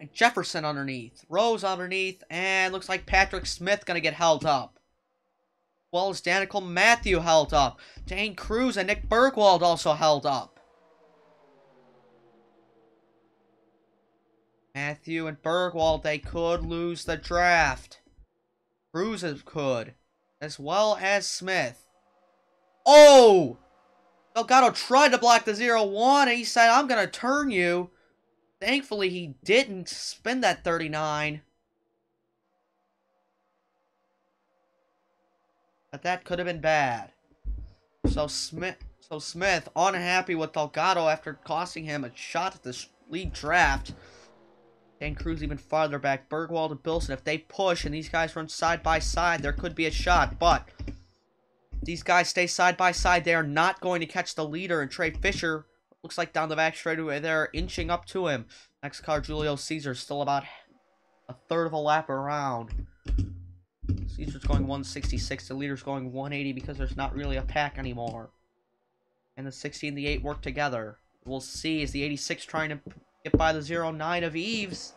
And Jefferson underneath. Rose underneath. And looks like Patrick Smith going to get held up. Well as Danica Matthew held up. Dane Cruz and Nick Bergwald also held up. Matthew and Bergwald, they could lose the draft. Cruz could. As well as Smith. Oh! Delgado tried to block the 0-1 and he said, I'm going to turn you. Thankfully, he didn't spin that 39. But that could have been bad. So Smith, unhappy with Delgado after costing him a shot at the lead draft. Dan Cruz even farther back. Bergwald and Bilson, if they push and these guys run side by side, there could be a shot. But these guys stay side by side. They are not going to catch the leader. And Trey Fisher, looks like down the back straightaway, they're inching up to him. Next car, Julio Caesar, still about a third of a lap around. Caesar's going 166, the leader's going 180 because there's not really a pack anymore. And the 60 and the 8 work together. We'll see, is the 86 trying to get by the 09 of Eves.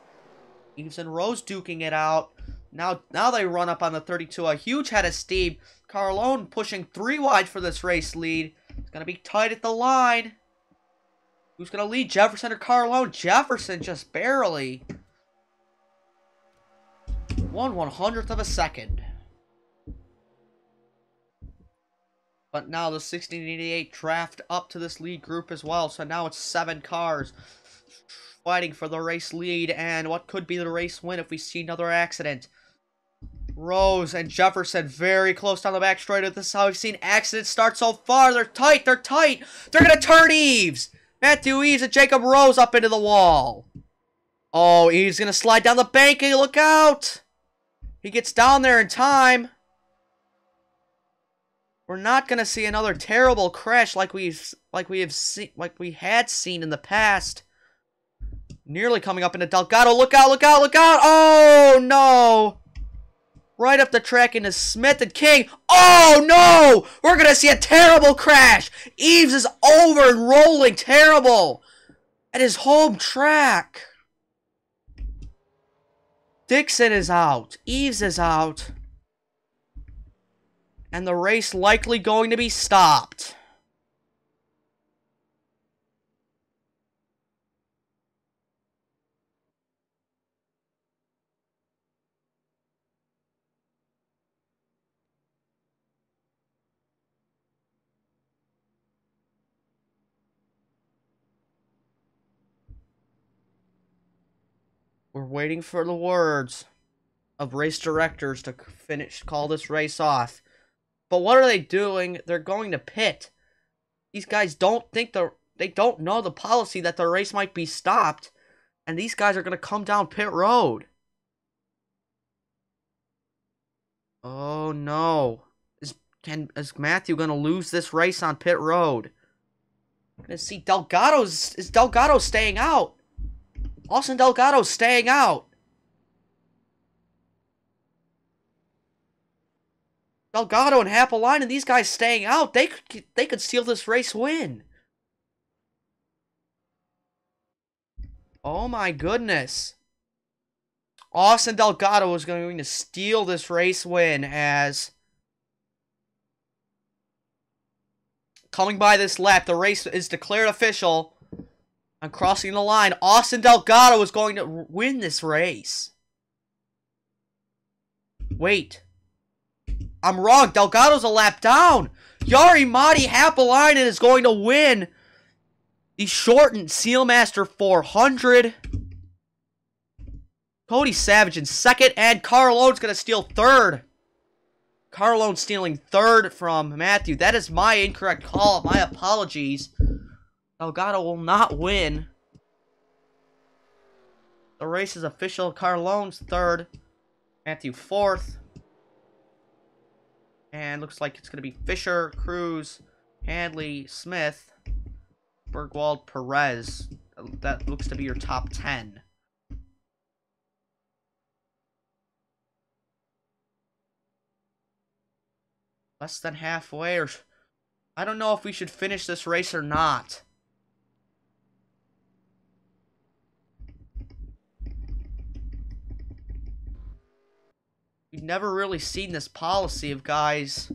Eves and Rose duking it out. Now they run up on the 32, a huge head of steam. Carlone pushing 3 wide for this race lead. It's going to be tight at the line. Who's going to lead, Jefferson or Carlone? Jefferson just barely. 1/100th of a second. But now the 1688 draft up to this lead group as well. So now it's 7 cars fighting for the race lead and what could be the race win if we see another accident. Rose and Jefferson very close down the back straight. This is how we've seen accidents start so far. They're tight. They're tight. They're going to turn Eves. Matthew Eves and Jacob Rose up into the wall. Oh, Eves going to slide down the bank. And look out. He gets down there in time. We're not going to see another terrible crash like we had seen in the past. Nearly coming up into Delgado. Look out, look out, look out. Oh, no. Right up the track into Smith and King. Oh, no. We're going to see a terrible crash. Eves is over and rolling terrible at his home track. Dixon is out. Eves is out. And the race likely going to be stopped. We're waiting for the words of race directors to call this race off. But what are they doing? They're going to pit. These guys don't know the policy that the race might be stopped. And these guys are going to come down pit road. Oh no. Is Matthew going to lose this race on pit road? I'm going to see is Delgado staying out? Austin Delgado's staying out. Delgado and Happelin and these guys staying out. They could steal this race win. Oh my goodness. Austin Delgado is going to steal this race win as coming by this lap, the race is declared official. On crossing the line, Austin Delgado is going to win this race. Wait. I'm wrong. Delgado's a lap down. Jari Matti Happelainen is going to win the shortened Sealmaster 400. Cody Savage in second, and Carlone's going to steal third. Carlone stealing third from Matthew. That is my incorrect call. My apologies. Delgado will not win. The race is official. Carlone's third. Matthew fourth. And looks like it's going to be Fisher, Cruz, Handley, Smith, Bergwald, Perez. That looks to be your top 10. Less than halfway, or I don't know if we should finish this race or not. We've never really seen this policy of guys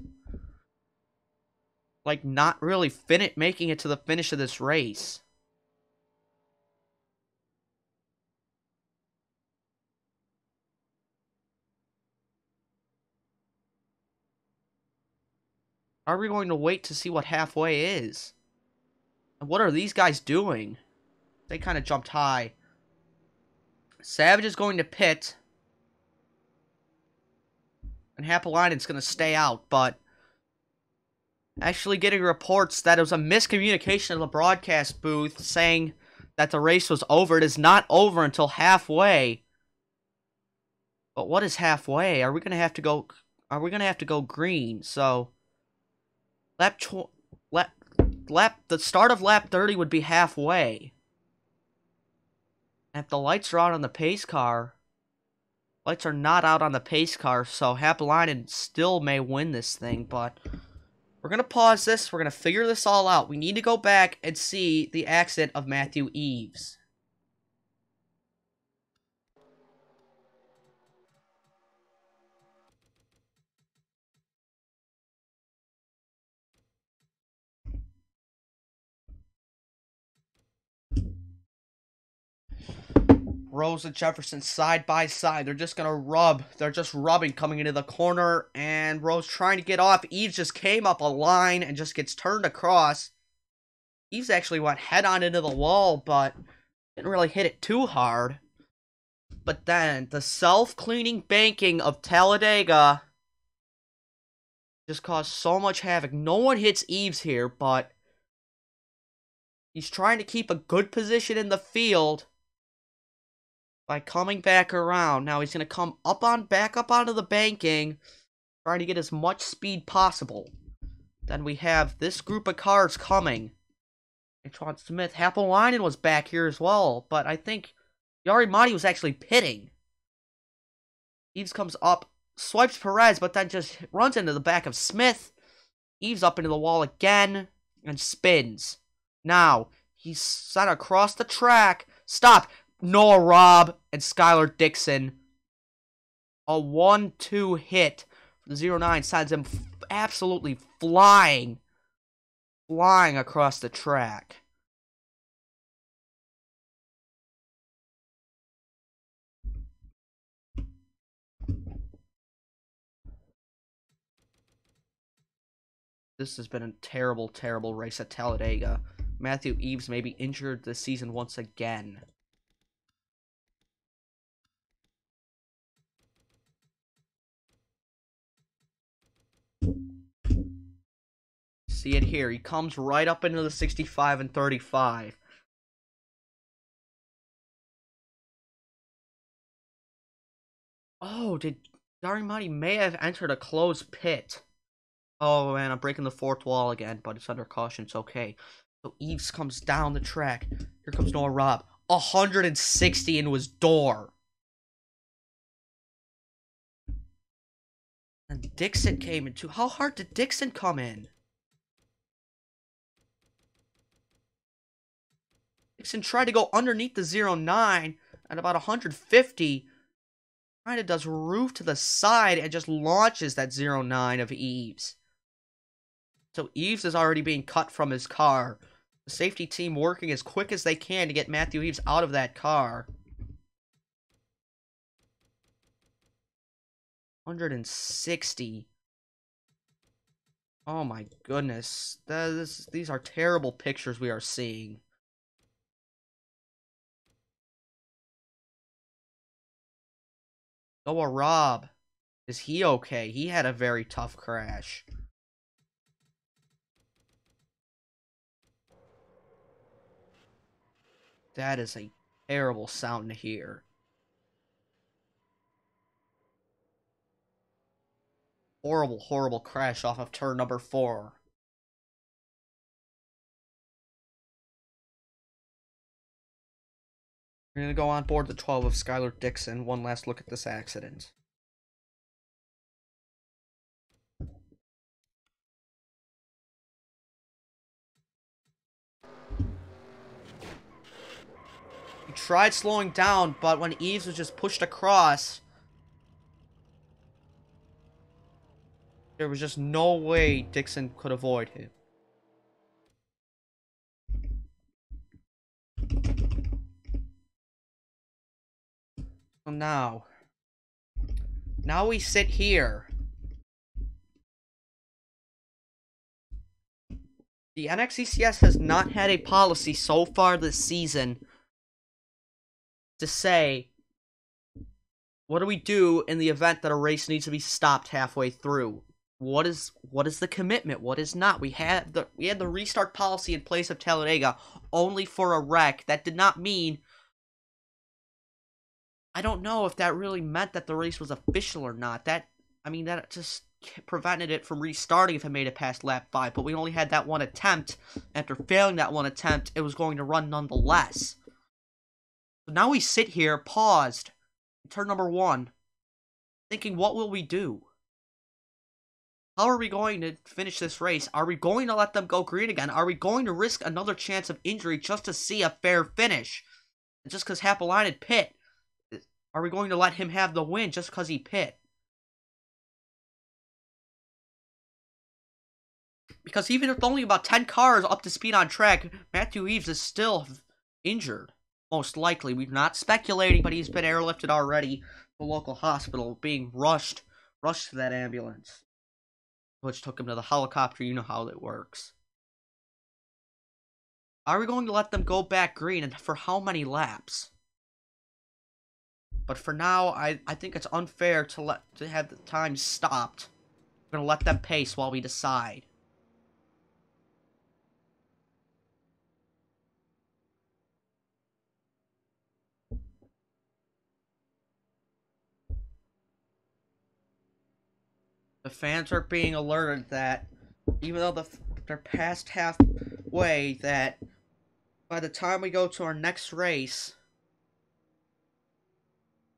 like not really making it to the finish of this race. Are we going to wait to see what halfway is? And what are these guys doing? They kind of jumped high. Savage is going to pit. And Happelainen's going to stay out, but actually getting reports that it was a miscommunication of the broadcast booth saying that the race was over. It is not over until halfway. But what is halfway? Are we going to have to go green? So the start of lap 30 would be halfway. And if the lights are out on the pace car, lights are not out on the pace car, so Happelainen still may win this thing, but we're going to pause this. We're going to figure this all out. We need to go back and see the accident of Matthew Eves. Rose and Jefferson side by side. They're just gonna rub. They're just rubbing coming into the corner. And Rose trying to get off. Eves just came up a line and just gets turned across. Eves actually went head on into the wall, but didn't really hit it too hard. But then the self-cleaning banking of Talladega just caused so much havoc. No one hits Eves here, but he's trying to keep a good position in the field by coming back around. Now he's going to come back up onto the banking, trying to get as much speed possible. Then we have this group of cars coming. Antoine Smith, Happelainen was back here as well, but I think Yari Madi was actually pitting. Eves comes up, swipes Perez, but then just runs into the back of Smith. Eves up into the wall again, and spins. Now, he's sent across the track. Stop! Noah Robb and Skylar Dixon. A 1-2 hit for the 09 sends him absolutely flying across the track. This has been a terrible, terrible race at Talladega. Matthew Eves may be injured this season once again. See it here. He comes right up into the 65 and 35. Oh, Darimati may have entered a closed pit. Oh, man, I'm breaking the fourth wall again, but it's under caution. It's okay. So Eves comes down the track. Here comes Noah Robb. 160 into his door. And Dixon came in too. How hard did Dixon come in? Dixon tried to go underneath the 09 at about 150. Kind of does roof to the side and just launches that 09 of Eves. So Eves is already being cut from his car. The safety team working as quick as they can to get Matthew Eves out of that car. 160. Oh my goodness. These are terrible pictures we are seeing. Noah Robb. Is he okay? He had a very tough crash. That is a terrible sound to hear. Horrible, horrible crash off of turn number 4. We're going to go on board the 12 of Skylar Dixon. One last look at this accident. He tried slowing down, but when Eves was just pushed across, there was just no way Dixon could avoid him. So now we sit here. The NXECS has not had a policy so far this season to say, what do we do in the event that a race needs to be stopped halfway through? What is the commitment? What is not? We had the restart policy in place of Talladega only for a wreck. That did not mean, I don't know if that really meant that the race was official or not. That just prevented it from restarting if it made it past lap 5. But we only had that one attempt. After failing that one attempt, it was going to run nonetheless. So now we sit here, paused, turn number 1, thinking, what will we do? How are we going to finish this race? Are we going to let them go green again? Are we going to risk another chance of injury just to see a fair finish? Just because Happelainen pit, are we going to let him have the win just because he pit? Because even if only about 10 cars up to speed on track, Matthew Eves is still injured. Most likely. We're not speculating, but he's been airlifted already to the local hospital, being rushed to that ambulance, which took him to the helicopter. You know how it works. Are we going to let them go back green, and for how many laps? But for now, I think it's unfair to have the time stopped. We're gonna let them pace while we decide. The fans are being alerted that even though they're past halfway, that by the time we go to our next race,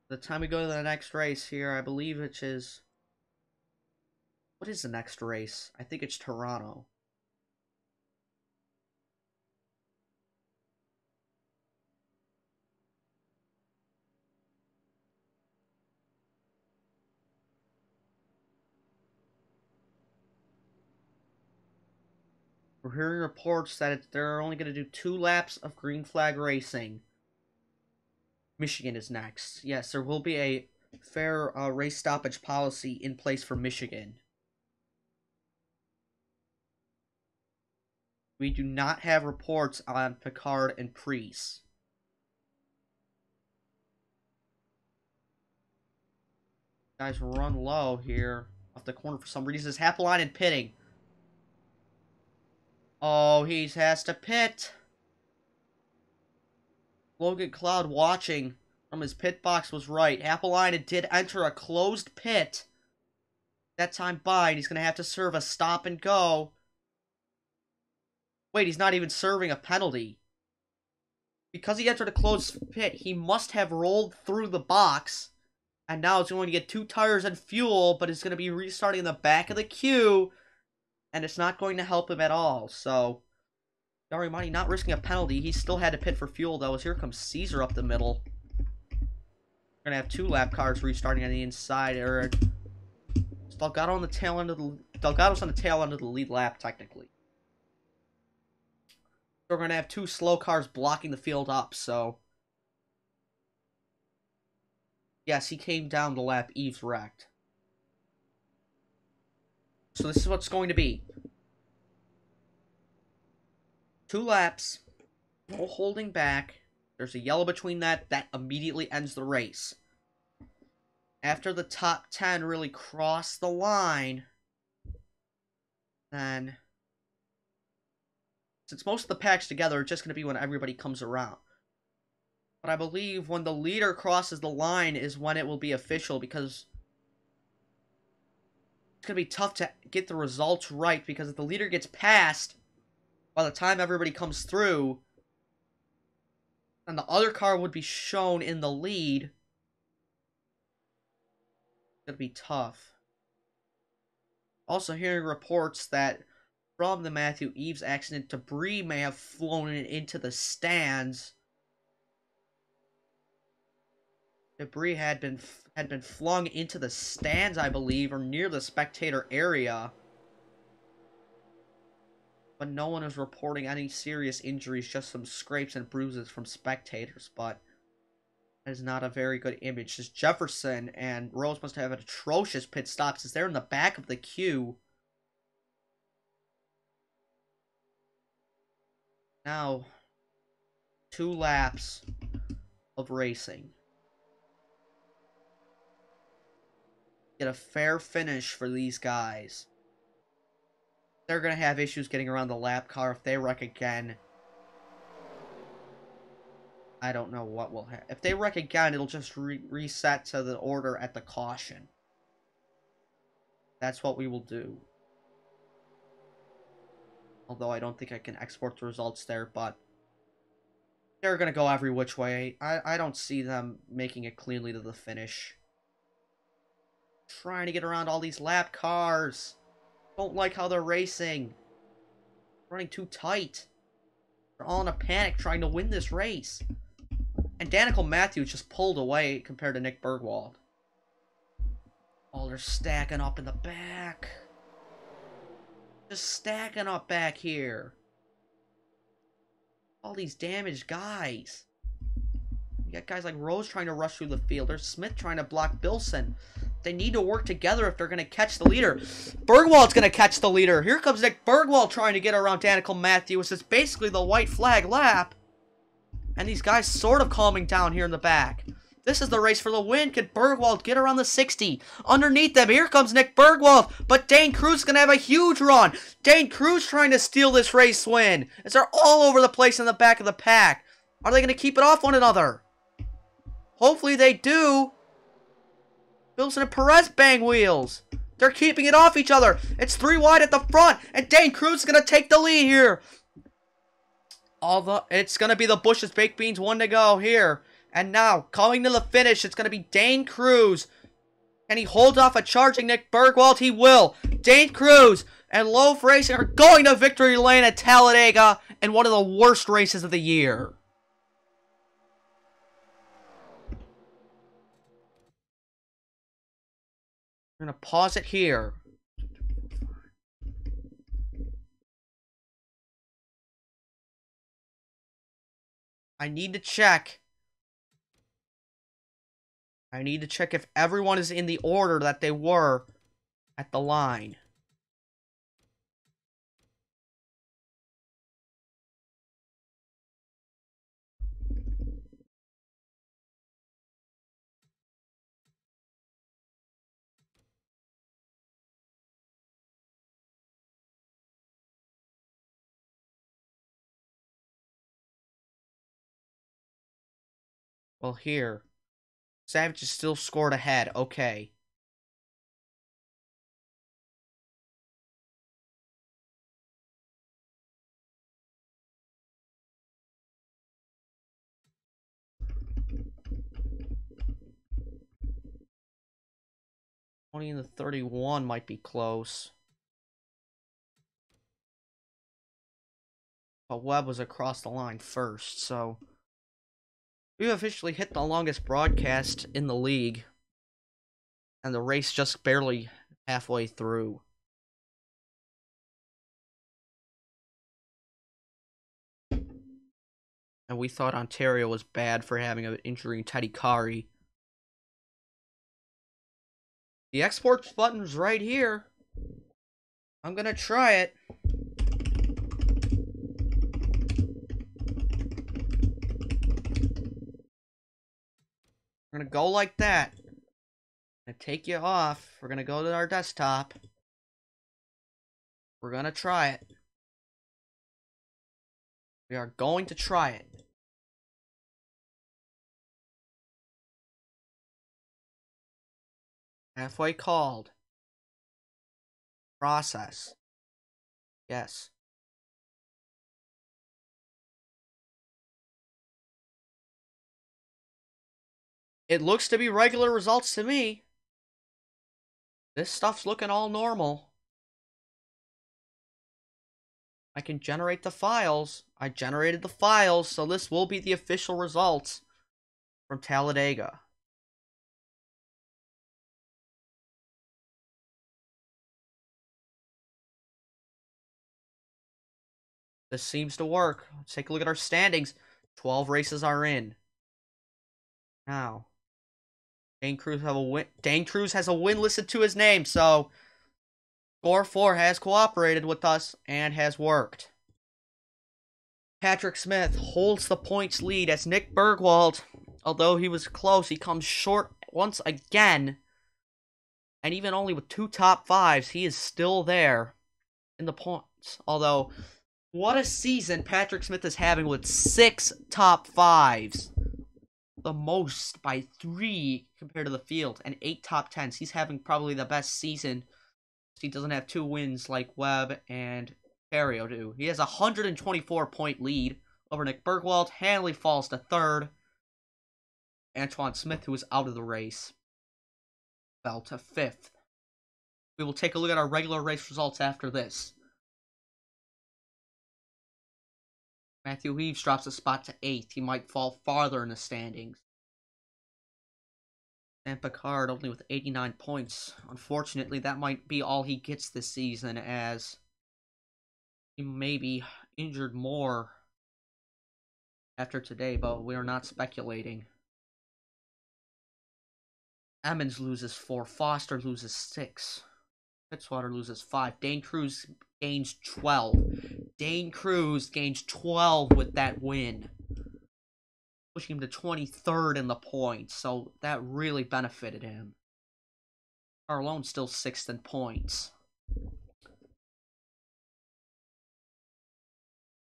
here, I believe it is. What is the next race? I think it's Toronto. We're hearing reports that they're only going to do 2 laps of green flag racing. Michigan is next. Yes, there will be a fair race stoppage policy in place for Michigan. We do not have reports on Picard and Priest. Guys, run low here off the corner for some reason. Is Happelinen pitting? Oh, he has to pit. Logan Cloud watching from his pit box was right. Happelinen did enter a closed pit that time by, and he's going to have to serve a stop and go. Wait, he's not even serving a penalty. Because he entered a closed pit, he must have rolled through the box, and now it's going to get 2 tires and fuel, but it's going to be restarting in the back of the queue, and it's not going to help him at all. So, Yarimani not risking a penalty. He still had to pit for fuel, though, as here comes Caesar up the middle. We're going to have 2 lap cars restarting on the inside. Delgado on the tail end of the... Delgado's on the tail end of the lead lap, technically. We're going to have 2 slow cars blocking the field up, so... Yes, he came down the lap Eve's wrecked. So this is what's going to be. 2 laps. No holding back. There's a yellow between that. That immediately ends the race. After the top 10 really cross the line, then... Since most of the packs together, it's just going to be when everybody comes around. But I believe when the leader crosses the line is when it will be official, because it's going to be tough to get the results right, because if the leader gets passed by the time everybody comes through, then the other car would be shown in the lead. It's going to be tough. Also hearing reports that from the Matthew Eves accident, debris may have flown into the stands. Debris had been flung into the stands, I believe, or near the spectator area. But no one is reporting any serious injuries, just some scrapes and bruises from spectators. But that is not a very good image. Just Jefferson and Rose must have an atrocious pit stop, since they're in the back of the queue. Now, 2 laps of racing. Get a fair finish for these guys. They're going to have issues getting around the lap car if they wreck again. I don't know what will happen. If they wreck again, it'll just reset to the order at the caution. That's what we will do. Although I don't think I can export the results there, but they're going to go every which way. I don't see them making it cleanly to the finish. Trying to get around all these lap cars. Don't like how they're racing. Running too tight. They're all in a panic trying to win this race. And Danica Matthews just pulled away compared to Nick Bergwald. Oh, they're stacking up in the back. Just stacking up back here. All these damaged guys. You got guys like Rose trying to rush through the field. There's Smith trying to block Bilson. They need to work together if they're going to catch the leader. Bergwald's going to catch the leader. Here comes Nick Bergwald trying to get around Danica Matthews. It's basically the white flag lap. And these guys sort of calming down here in the back. This is the race for the win. Could Bergwald get around the 60? Underneath them, here comes Nick Bergwald. But Dane Cruz is going to have a huge run. Dane Cruz trying to steal this race win. As they're all over the place in the back of the pack. Are they going to keep it off one another? Hopefully they do. Bilson and Perez bang wheels. They're keeping it off each other. It's 3 wide at the front. And Dane Cruz is going to take the lead here. It's going to be the Bush's Baked Beans 1 to go here. And now, coming to the finish, it's going to be Dane Cruz. Can he hold off a charging Nick Bergwald? He will. Dane Cruz and Loaf Racing are going to victory lane at Talladega in one of the worst races of the year. I'm going to pause it here. I need to check. I need to check if everyone is in the order that they were at the line. Well, here. Savage is still scored ahead. Okay. And the 31 might be close. But Webb was across the line first, so we've officially hit the longest broadcast in the league. And the race just barely halfway through. And we thought Ontario was bad for having an injury in Teddy Kari. The exports button's right here. I'm gonna try it. We're gonna go like that. I'm gonna take you off. We're gonna go to our desktop. We're gonna try it. We are going to try it. Halfway called. Process. Yes. It looks to be regular results to me. This stuff's looking all normal. I can generate the files. I generated the files, so this will be the official results from Talladega. This seems to work. Let's take a look at our standings. 12 races are in. Now, Dane Cruz has a win listed to his name, so Score 4 has cooperated with us and has worked. Patrick Smith holds the points lead as Nick Bergwald, although he was close, he comes short once again. And even only with 2 top 5s, he is still there in the points. Although, what a season Patrick Smith is having with 6 top 5s. The most by 3 compared to the field, and 8 top 10s. He's having probably the best season. He doesn't have 2 wins like Webb and Terrio do. He has a 124-point lead over Nick Bergwald. Hanley falls to 3rd. Antoine Smith, who is out of the race, fell to 5th. We will take a look at our regular race results after this. Matthew Reeves drops a spot to 8th. He might fall farther in the standings. And Picard only with 89 points. Unfortunately, that might be all he gets this season, as he may be injured more after today, but we are not speculating. Emmons loses 4. Foster loses 6. Fitzwater loses 5. Dane Cruz gains 12. Dane Cruz gains 12 with that win, pushing him to 23rd in the points, so that really benefited him. Carlone's still 6th in points.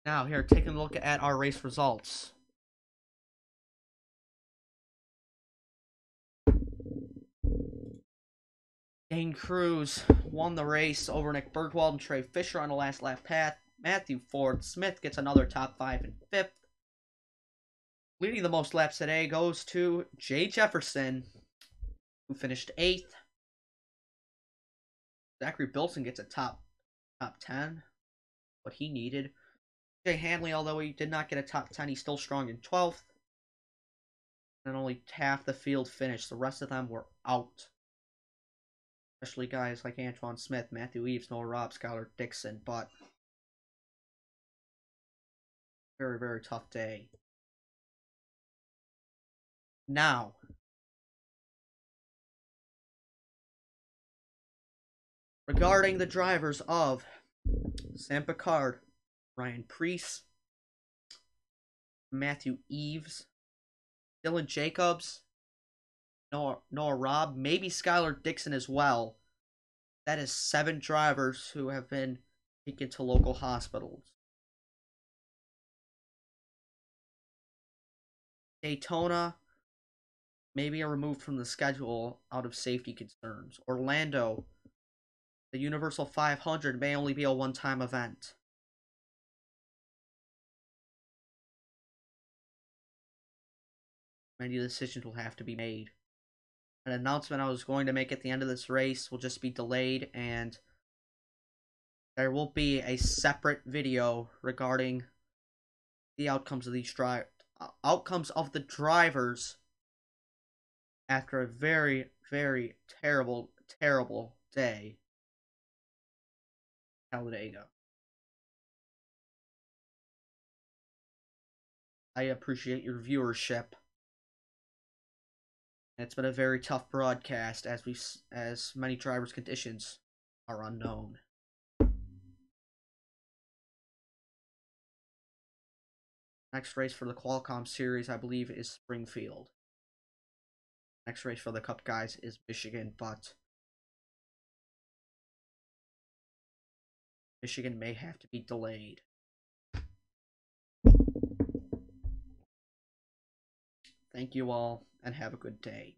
Now, here, taking a look at our race results. Dane Cruz won the race over Nick Bergwald and Trey Fisher on the last lap path. Matthew Ford Smith gets another top 5 and 5th. Leading the most laps today goes to Jay Jefferson, who finished 8th. Zachary Bilson gets a top 10, what he needed. Jay Hanley, although he did not get a top 10, he's still strong in 12th. And only half the field finished. The rest of them were out. Especially guys like Antoine Smith, Matthew Eves, Noah Robb, Skylar Dixon. But very, very tough day. Now, regarding the drivers of Sam Picard, Ryan Preece, Matthew Eves, Dylan Jacobs, Noah Robb, maybe Skylar Dixon as well. That is 7 drivers who have been taken to local hospitals. Daytona, maybe removed from the schedule out of safety concerns. Orlando, the Universal 500 may only be a one-time event. Many decisions will have to be made. An announcement I was going to make at the end of this race will just be delayed, and there will be a separate video regarding the outcomes of these outcomes of the drivers after a very, very terrible day at Talladega. I appreciate your viewership. It's been a very tough broadcast as many drivers' conditions are unknown. Next race for the Qualcomm Series, I believe, is Springfield. Next race for the Cup guys is Michigan, but Michigan may have to be delayed. Thank you all, and have a good day.